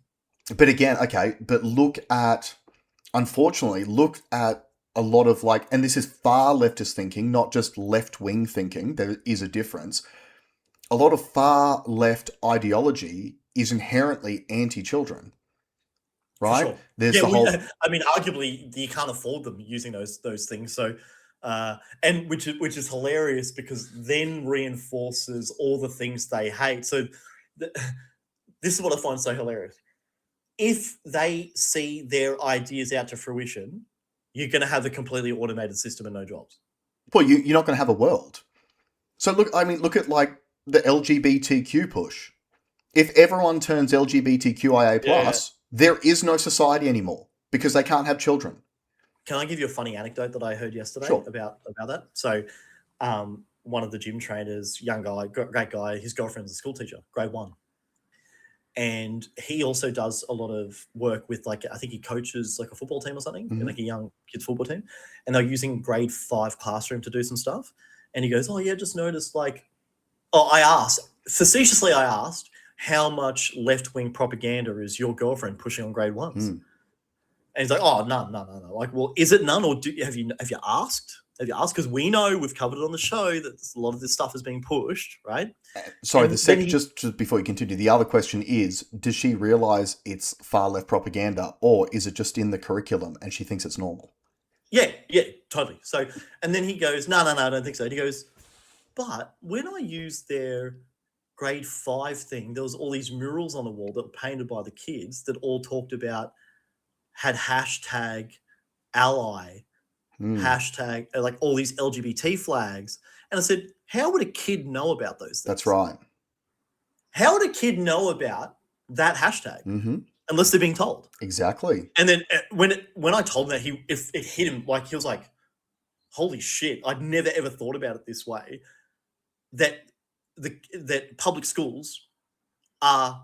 But again, but unfortunately, look at a lot of and this is far leftist thinking, not just left-wing thinking. There is a difference. A lot of far left ideology is inherently anti-children, right? Sure. There's arguably you can't afford them using those things. So, and which is hilarious because then reinforces all the things they hate. So, this is what I find so hilarious. If they see their ideas out to fruition, you're going to have a completely automated system and no jobs. Well, you're not going to have a world. So look at the LGBTQ push. If everyone turns LGBTQIA+, there is no society anymore because they can't have children. Can I give you a funny anecdote that I heard yesterday about that? So one of the gym trainers, young guy, great guy, his girlfriend's a school teacher, grade 1. And he also does a lot of work with I think he coaches a football team or something, a young kids football team. And they're using grade 5 classroom to do some stuff. And he goes, oh yeah, just noticed facetiously I asked, how much left-wing propaganda is your girlfriend pushing on grade 1s? And he's like, oh, none. Well, is it none, or have you asked? Have you asked? Because we know, we've covered it on the show, that a lot of this stuff is being pushed, right? Sorry, just before you continue, the other question is, does she realize it's far left propaganda, or is it just in the curriculum and she thinks it's normal? Yeah, totally. So, and then he goes, no, I don't think so. And he goes, but when I used their grade 5 thing, there was all these murals on the wall that were painted by the kids that all talked about, had hashtag ally, hashtag, all these LGBT flags. And I said, how would a kid know about those things? That's right. How would a kid know about that hashtag unless they're being told? Exactly. And then when I told him that, it hit him, he was like, holy shit, I'd never ever thought about it this way, that public schools are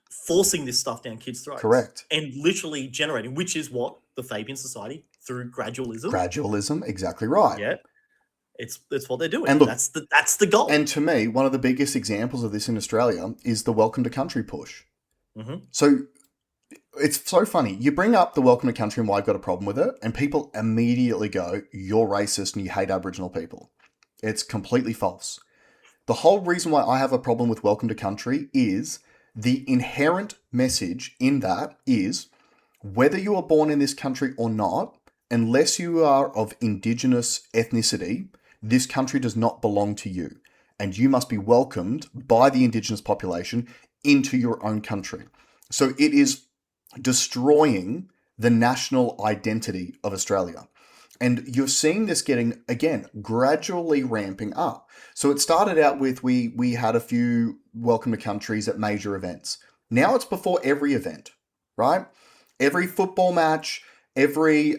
forcing this stuff down kids' throats. Correct. And literally generating, which is what the Fabian Society, through gradualism. Gradualism, exactly right. Yeah. It's what they're doing. And look, that's the goal. And to me, one of the biggest examples of this in Australia is the Welcome to Country push. So it's so funny. You bring up the welcome to country and why I've got a problem with it, and people immediately go, "You're racist and you hate Aboriginal people." It's completely false. The whole reason why I have a problem with welcome to country is the inherent message in that is whether you are born in this country or not, unless you are of indigenous ethnicity, this country does not belong to you. And you must be welcomed by the indigenous population into your own country. So it is destroying the national identity of Australia. And you're seeing this getting, again, gradually ramping up. So it started out with we had a few welcome to countries at major events. Now it's before every event, right? Every football match, every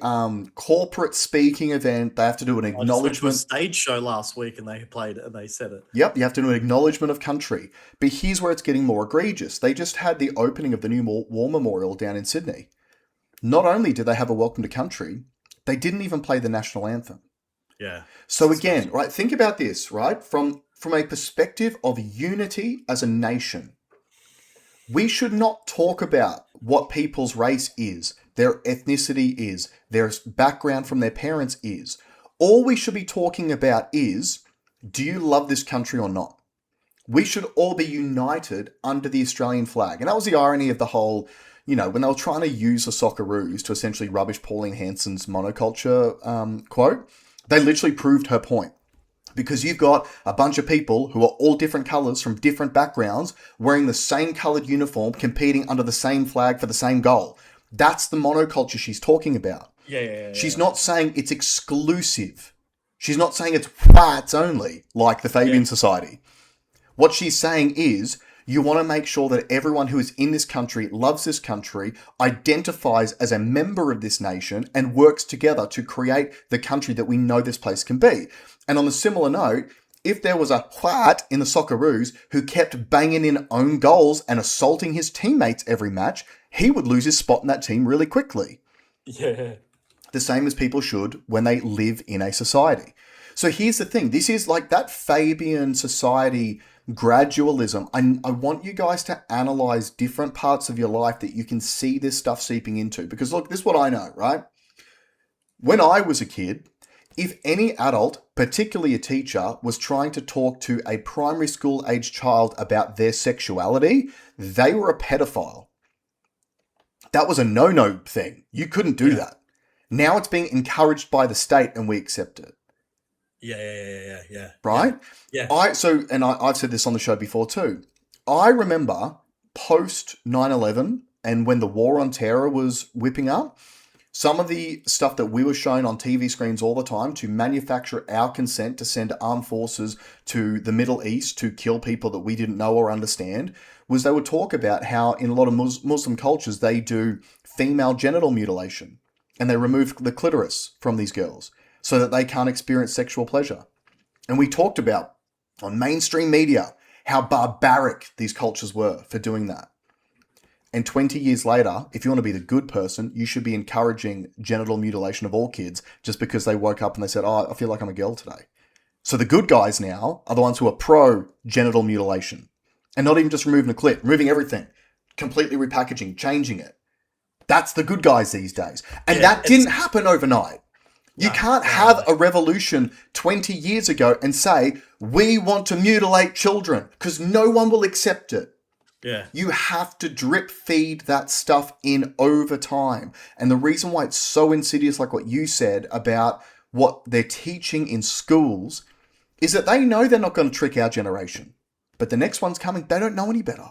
corporate speaking event, they have to do an I just went to a acknowledgement. stage show last week and they played it and they said it. Yep, you have to do an acknowledgement of country. But here's where it's getting more egregious. They just had the opening of the new War Memorial down in Sydney. Not only did they have a welcome to country, they didn't even play the national anthem. Yeah. So again, right, think about this, right? From a perspective of unity as a nation, we should not talk about what people's race is, their ethnicity is, their background from their parents is. All we should be talking about is, do you love this country or not? We should all be united under the Australian flag. And that was the irony of the whole, when they were trying to use the Socceroos to essentially rubbish Pauline Hanson's monoculture quote, they literally proved her point. Because you've got a bunch of people who are all different colours from different backgrounds wearing the same coloured uniform, competing under the same flag for the same goal. That's the monoculture she's talking about. Yeah. She's not saying it's exclusive. She's not saying it's whites only, like the Fabian Society. What she's saying is, you want to make sure that everyone who is in this country, loves this country, identifies as a member of this nation, and works together to create the country that we know this place can be. And on a similar note, if there was a white in the Socceroos who kept banging in own goals and assaulting his teammates every match, he would lose his spot in that team really quickly. Yeah. The same as people should when they live in a society. So here's the thing. This is like that Fabian society gradualism. I want you guys to analyze different parts of your life that you can see this stuff seeping into. Because look, this is what I know, right? When I was a kid, if any adult, particularly a teacher, was trying to talk to a primary school age child about their sexuality, they were a pedophile. That was a no-no thing. You couldn't do that. Now it's being encouraged by the state and we accept it. Yeah. Right? Yeah. I've said this on the show before too. I remember post 9/11 and when the war on terror was whipping up, some of the stuff that we were shown on TV screens all the time to manufacture our consent to send armed forces to the Middle East to kill people that we didn't know or understand was they would talk about how in a lot of Muslim cultures they do female genital mutilation and they remove the clitoris from these girls so that they can't experience sexual pleasure. And we talked about on mainstream media how barbaric these cultures were for doing that. And 20 years later, if you want to be the good person, you should be encouraging genital mutilation of all kids just because they woke up and they said, oh, I feel like I'm a girl today. So the good guys now are the ones who are pro genital mutilation. And not even just removing the clit, removing everything, completely repackaging, changing it. That's the good guys these days. And that didn't happen overnight. You can't have a revolution 20 years ago and say, we want to mutilate children, because no one will accept it. Yeah. You have to drip feed that stuff in over time. And the reason why it's so insidious, like what you said about what they're teaching in schools, is that they know they're not going to trick our generation. But the next one's coming, they don't know any better.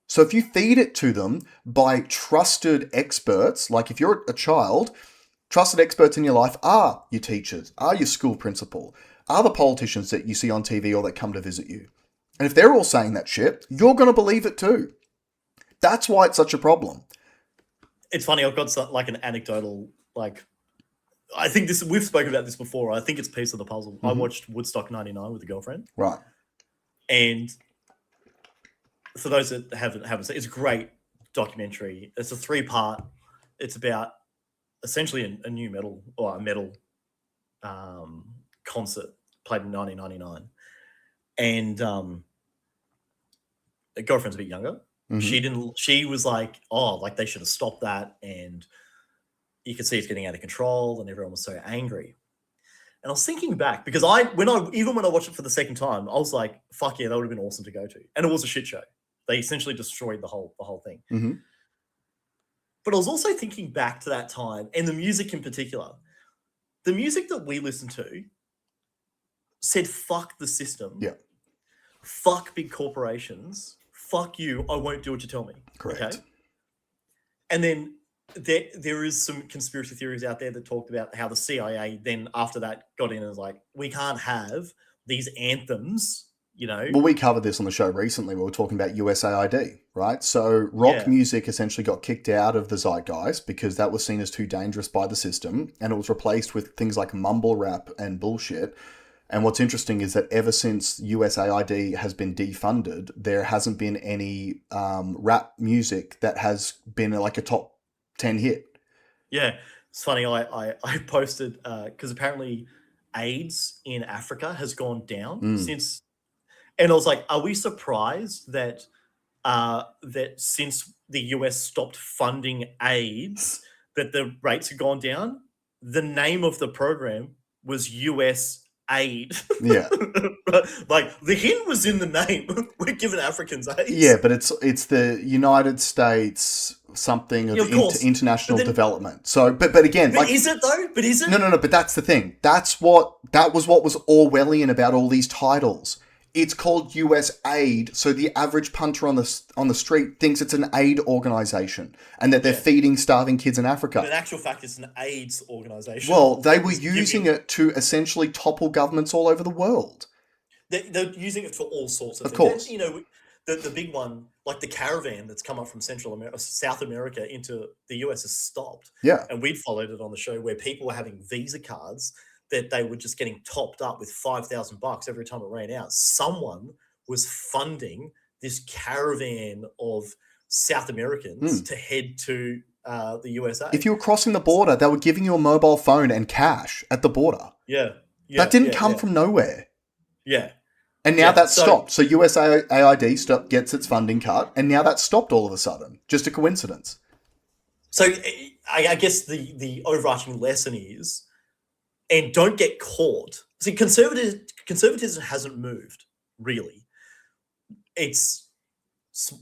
So if you feed it to them by trusted experts, like if you're a child, trusted experts in your life are your teachers, are your school principal, are the politicians that you see on TV or that come to visit you. And if they're all saying that shit, you're going to believe it too. That's why it's such a problem. It's funny, I've got an anecdotal, I think we've spoken about this before. I think it's piece of the puzzle. I watched Woodstock 99 with a girlfriend. Right. And for those that haven't seen, it's a great documentary. It's a 3-part. It's about essentially a new metal or a metal concert played in 1999. And the girlfriend's a bit younger. She was like, oh, like they should have stopped that, and you could see it's getting out of control, and everyone was so angry. And I was thinking back because when I watched it for the second time, I was like, fuck yeah, that would have been awesome to go to. And it was a shit show. They essentially destroyed the whole thing. Mm-hmm. But I was also thinking back to that time, and the music in particular. The music that we listened to said, fuck the system. Yeah. Fuck big corporations. Fuck you. I won't do what you tell me. Correct. Okay? And then there is some conspiracy theories out there that talked about how the CIA then after that got in and was like, we can't have these anthems, you know. Well, we covered this on the show recently. We were talking about USAID, right? So rock music essentially got kicked out of the zeitgeist because that was seen as too dangerous by the system, and it was replaced with things like mumble rap and bullshit. And what's interesting is that ever since USAID has been defunded, there hasn't been any rap music that has been like a top 10 hit. Yeah, it's funny. I posted because apparently AIDS in Africa has gone down since, and I was like, are we surprised that that since the US stopped funding AIDS, that the rates have gone down? The name of the program was US Aid. Yeah. Like the hint was in the name. We're giving Africans AIDS. Yeah, but it's the United States something of international development. So, but again, but is it though? But is it? No. But that's the thing. That was what was Orwellian about all these titles. It's called US Aid, so the average punter on the street thinks it's an aid organization and that they're feeding starving kids in Africa. But in actual fact, it's an AIDS organization. Well, they were using it to essentially topple governments all over the world. They're using it for all sorts of things. Course. And, you know, the big one, like the caravan that's come up from South America into the US has stopped. Yeah. And we'd followed it on the show where people were having Visa cards that they were just getting topped up with $5,000 every time it ran out. Someone was funding this caravan of South Americans to head to the USA. If you were crossing the border, they were giving you a mobile phone and cash at the border. Yeah. That didn't come from nowhere. Yeah. And now that's stopped. So USAID gets its funding cut, and now that's stopped all of a sudden. Just a coincidence. So I guess the overarching lesson is, and don't get caught. See, conservatism hasn't moved, really. It's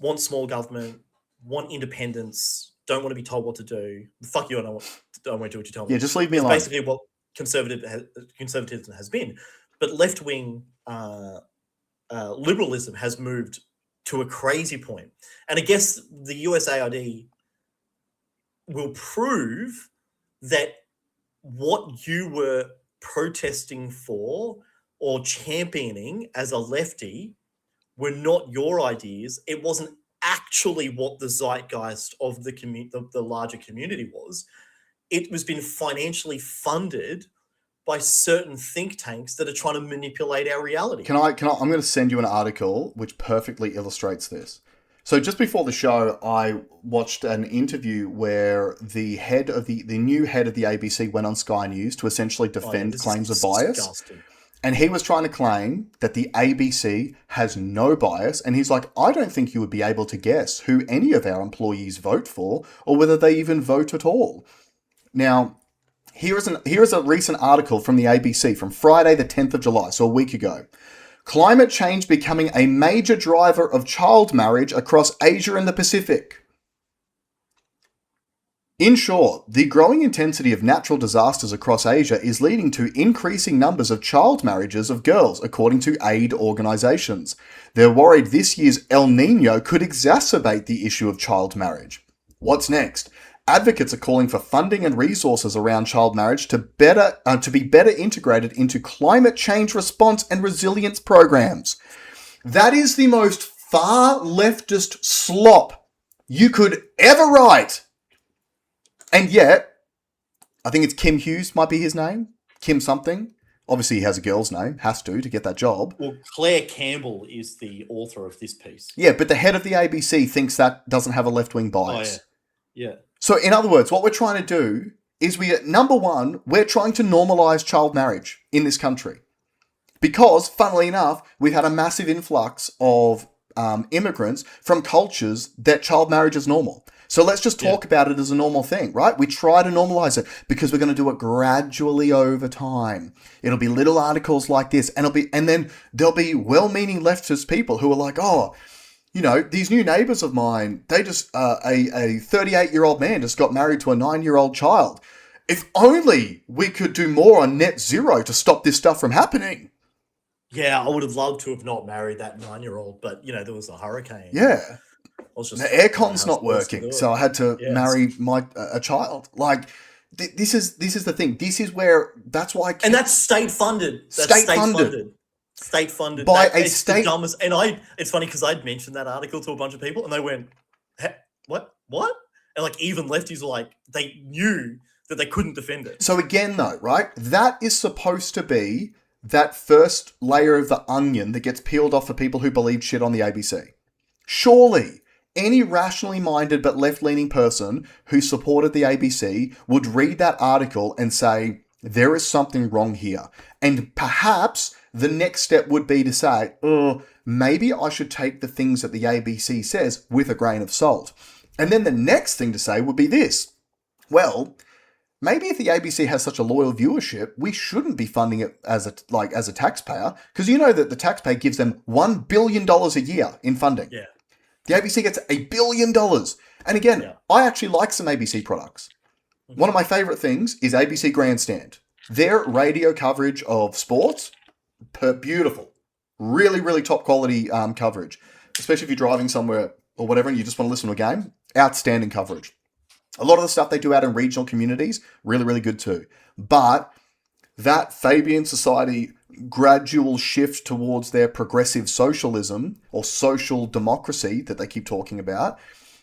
want small government, want independence, don't want to be told what to do. Fuck you, I don't want to do what you tell me. Yeah, just leave me alone. Basically what conservatism has been. But left-wing liberalism has moved to a crazy point. And I guess the USAID will prove that what you were protesting for or championing as a lefty were not your ideas. It wasn't actually what the zeitgeist of the larger community was. It was been financially funded by certain think tanks that are trying to manipulate our reality. I'm going to send you an article which perfectly illustrates this. So just before the show, I watched an interview where the new head of the ABC went on Sky News to essentially defend claims of bias. Disgusting. And he was trying to claim that the ABC has no bias. And he's like, I don't think you would be able to guess who any of our employees vote for or whether they even vote at all. Now, here is a recent article from the ABC from Friday the 10th of July, so a week ago. Climate change becoming a major driver of child marriage across Asia and the Pacific. In short, the growing intensity of natural disasters across Asia is leading to increasing numbers of child marriages of girls, according to aid organizations. They're worried this year's El Nino could exacerbate the issue of child marriage. What's next? Advocates are calling for funding and resources around child marriage to be better integrated into climate change response and resilience programs. That is the most far leftist slop you could ever write. And yet, I think it's Kim Hughes might be his name. Kim something. Obviously, he has a girl's name. Has to get that job. Well, Claire Campbell is the author of this piece. Yeah, but the head of the ABC thinks that doesn't have a left-wing bias. Oh, yeah. So, in other words, what we're trying to do is number one, we're trying to normalize child marriage in this country. Because, funnily enough, we've had a massive influx of immigrants from cultures that child marriage is normal. So let's just talk about it as a normal thing, right? We try to normalize it because we're going to do it gradually over time. It'll be little articles like this, and then there'll be well-meaning leftist people who are like, oh, you know, these new neighbors of mine, they just, a 38-year-old man just got married to a 9-year-old child. If only we could do more on net zero to stop this stuff from happening. Yeah, I would have loved to have not married that 9-year-old, but, you know, there was a hurricane. Yeah. The aircon's not working, so I had to marry a child. Like, this is the thing. This is where, that's why... And that's state-funded. State-funded. By a state... The dumbest, and it's funny because I'd mentioned that article to a bunch of people, and they went, what? And, like, even lefties were like, they knew that they couldn't defend it. So again, though, right, that is supposed to be that first layer of the onion that gets peeled off for people who believe shit on the ABC. Surely, any rationally minded but left-leaning person who supported the ABC would read that article and say, there is something wrong here. And perhaps the next step would be to say, maybe I should take the things that the ABC says with a grain of salt. And then the next thing to say would be this. Well, maybe if the ABC has such a loyal viewership, we shouldn't be funding it as a taxpayer, because you know that the taxpayer gives them $1 billion a year in funding. Yeah. The ABC gets $1 billion. And again, I actually like some ABC products. One of my favorite things is ABC Grandstand. Their radio coverage of sports, beautiful. Really, really top quality coverage. Especially if you're driving somewhere or whatever and you just want to listen to a game. Outstanding coverage. A lot of the stuff they do out in regional communities, really, really good too. But that Fabian Society gradual shift towards their progressive socialism or social democracy that they keep talking about,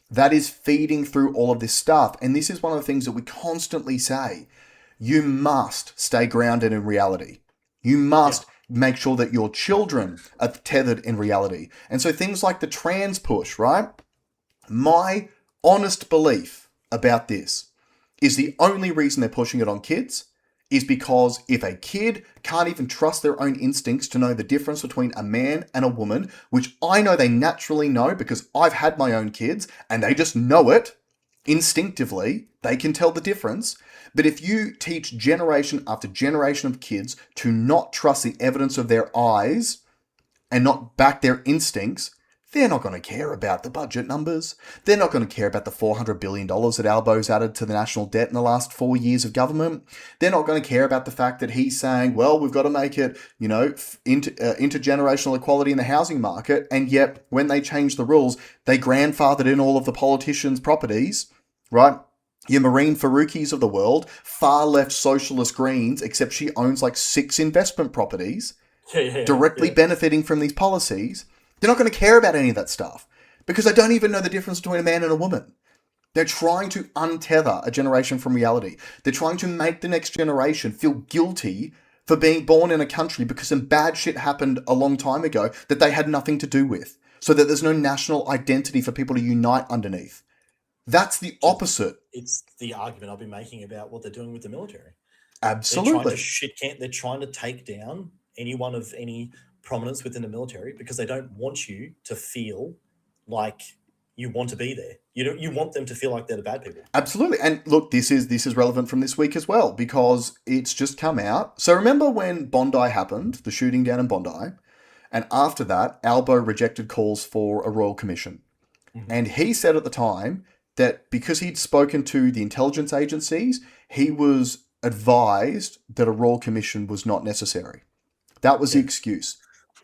that is feeding through all of this stuff. And this is one of the things that we constantly say. You must stay grounded in reality. You must make sure that your children are tethered in reality. And so things like the trans push, right? My honest belief about this is the only reason they're pushing it on kids is because if a kid can't even trust their own instincts to know the difference between a man and a woman, which I know they naturally know because I've had my own kids and they just know it instinctively, they can tell the difference. But if you teach generation after generation of kids to not trust the evidence of their eyes and not back their instincts, they're not going to care about the budget numbers. They're not going to care about the $400 billion that Albo's added to the national debt in the last 4 years of government. They're not going to care about the fact that he's saying, well, we've got to make it, you know, intergenerational equality in the housing market. And yet, when they changed the rules, they grandfathered in all of the politicians' properties, right? Your Marine Faroukis of the world, far left socialist Greens, except she owns like 6 investment properties, directly benefiting from these policies. They're not going to care about any of that stuff because they don't even know the difference between a man and a woman. They're trying to untether a generation from reality. They're trying to make the next generation feel guilty for being born in a country because some bad shit happened a long time ago that they had nothing to do with, so that there's no national identity for people to unite underneath. That's the opposite. It's the argument I've been making about what they're doing with the military. Absolutely. They're trying to take down anyone of any prominence within the military because they don't want you to feel like you want to be there. You want them to feel like they're the bad people. Absolutely. And look, this is relevant from this week as well because it's just come out. So remember when Bondi happened, the shooting down in Bondi, and after that, Albo rejected calls for a royal commission. Mm-hmm. And he said at the time that because he'd spoken to the intelligence agencies, he was advised that a royal commission was not necessary. That was the excuse.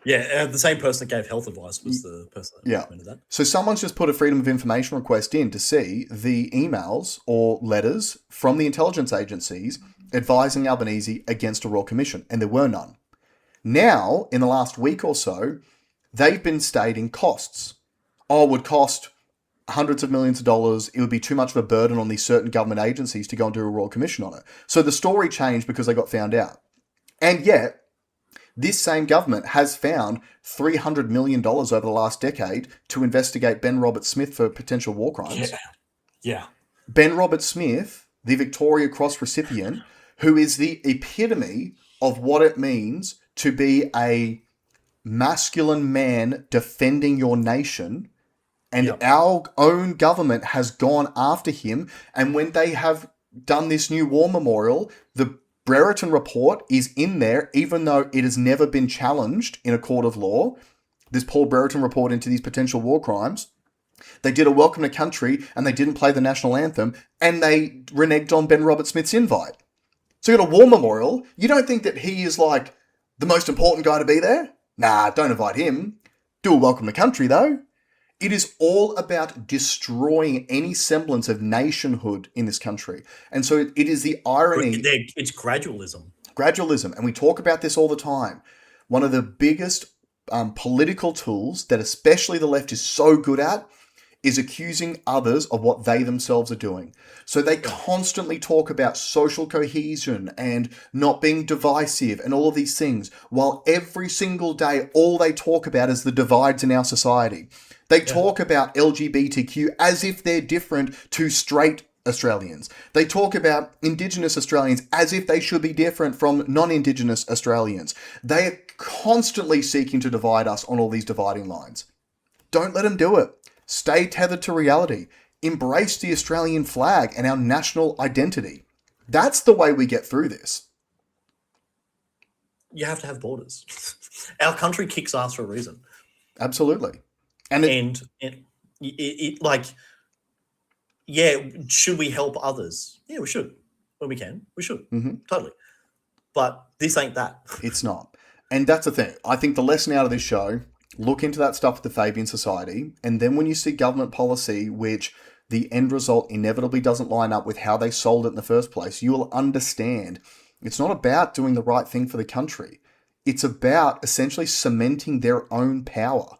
Yeah, the same person that gave health advice was the person that recommended that. So someone's just put a Freedom of Information request in to see the emails or letters from the intelligence agencies advising Albanese against a royal commission, and there were none. Now, in the last week or so, they've been stating costs. Oh, it would cost hundreds of millions of dollars. It would be too much of a burden on these certain government agencies to go and do a royal commission on it. So the story changed because they got found out. And yet, this same government has found $300 million over the last decade to investigate Ben Roberts-Smith for potential war crimes. Yeah. Ben Roberts-Smith, the Victoria Cross recipient, who is the epitome of what it means to be a masculine man defending your nation, and Yep. our own government has gone after him. And when they have done this new war memorial, the Brereton report is in there, even though it has never been challenged in a court of law. This Paul Brereton report into these potential war crimes. They did a welcome to country and they didn't play the national anthem, and they reneged on Ben Robert Smith's invite. So you got a war memorial. You don't think that he is like the most important guy to be there? Nah, don't invite him. Do a welcome to country though. It is all about destroying any semblance of nationhood in this country. And so it is the irony. It's gradualism. Gradualism. And we talk about this all the time. One of the biggest political tools that especially the left is so good at is accusing others of what they themselves are doing. So they constantly talk about social cohesion and not being divisive and all of these things, while every single day all they talk about is the divides in our society. They talk about LGBTQ as if they're different to straight Australians. They talk about Indigenous Australians as if they should be different from non-Indigenous Australians. They are constantly seeking to divide us on all these dividing lines. Don't let them do it. Stay tethered to reality. Embrace the Australian flag and our national identity. That's the way we get through this. You have to have borders. Our country kicks ass for a reason. Absolutely. And like, yeah, should we help others? Yeah, we should. When we can, we should. Mm-hmm. Totally. But this ain't that. It's not. And that's the thing. I think the lesson out of this show, look into that stuff with the Fabian Society, and then when you see government policy, which the end result inevitably doesn't line up with how they sold it in the first place, you will understand it's not about doing the right thing for the country. It's about essentially cementing their own power.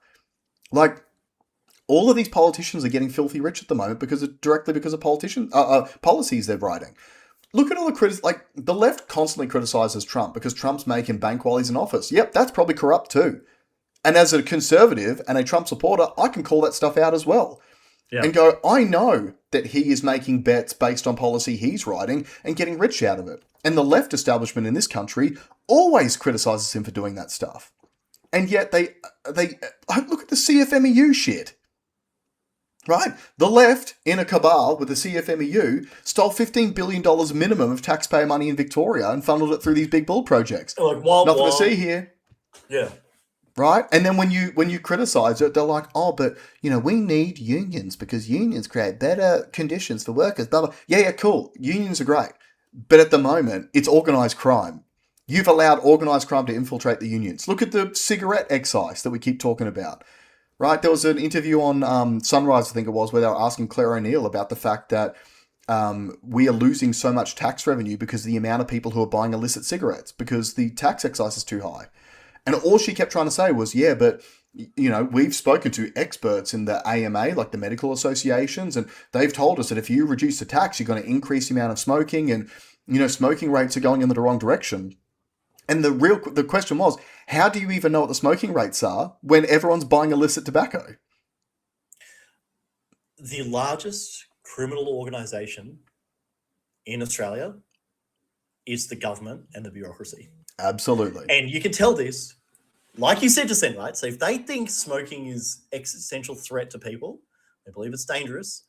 Like, all of these politicians are getting filthy rich at the moment directly because of policies they're writing. Look at all the critics. Like, the left constantly criticizes Trump because Trump's making bank while he's in office. Yep, that's probably corrupt too. And as a conservative and a Trump supporter, I can call that stuff out as well. Yeah. And go, I know that he is making bets based on policy he's writing and getting rich out of it. And the left establishment in this country always criticizes him for doing that stuff. And yet they look at the CFMEU shit. Right? The left, in a cabal with the CFMEU, stole $15 billion minimum of taxpayer money in Victoria and funneled it through these big bull projects. Like, nothing to see here. Yeah. Right? And then when you criticize it, they're like, oh, but, we need unions because unions create better conditions for workers, blah, blah. Yeah, cool. Unions are great. But at the moment, it's organized crime. You've allowed organized crime to infiltrate the unions. Look at the cigarette excise that we keep talking about. Right? There was an interview on Sunrise, I think it was, where they were asking Claire O'Neill about the fact that we are losing so much tax revenue because of the amount of people who are buying illicit cigarettes because the tax excise is too high. And all she kept trying to say was, yeah, but, we've spoken to experts in the AMA, like the medical associations, and they've told us that if you reduce the tax, you're going to increase the amount of smoking and, smoking rates are going in the wrong direction. And the question was, how do you even know what the smoking rates are when everyone's buying illicit tobacco? The largest criminal organisation in Australia is the government and the bureaucracy. Absolutely. And you can tell this, like you said, Dissent, right? So if they think smoking is existential threat to people, they believe it's dangerous,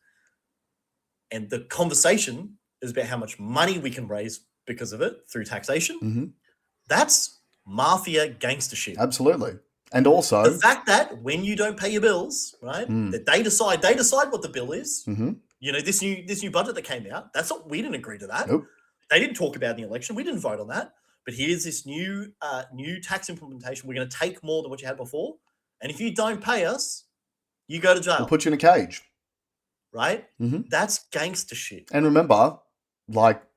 and the conversation is about how much money we can raise because of it through taxation, mm-hmm. That's mafia gangster shit. Absolutely. And also the fact that when you don't pay your bills, right, that they decide what the bill is. Mm-hmm. This new budget that came out, we didn't agree to that. Nope. They didn't talk about it in the election. We didn't vote on that. But here's this new tax implementation. We're going to take more than what you had before. And if you don't pay us, you go to jail. We'll put you in a cage. Right? Mm-hmm. That's gangster shit. And remember,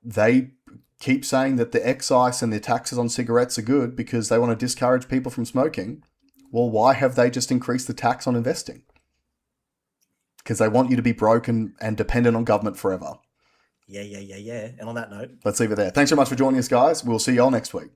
they keep saying that the excise and the taxes on cigarettes are good because they want to discourage people from smoking. Well, why have they just increased the tax on investing? Because they want you to be broke and dependent on government forever. Yeah. And on that note, let's leave it there. Thanks so much for joining us, guys. We'll see you all next week.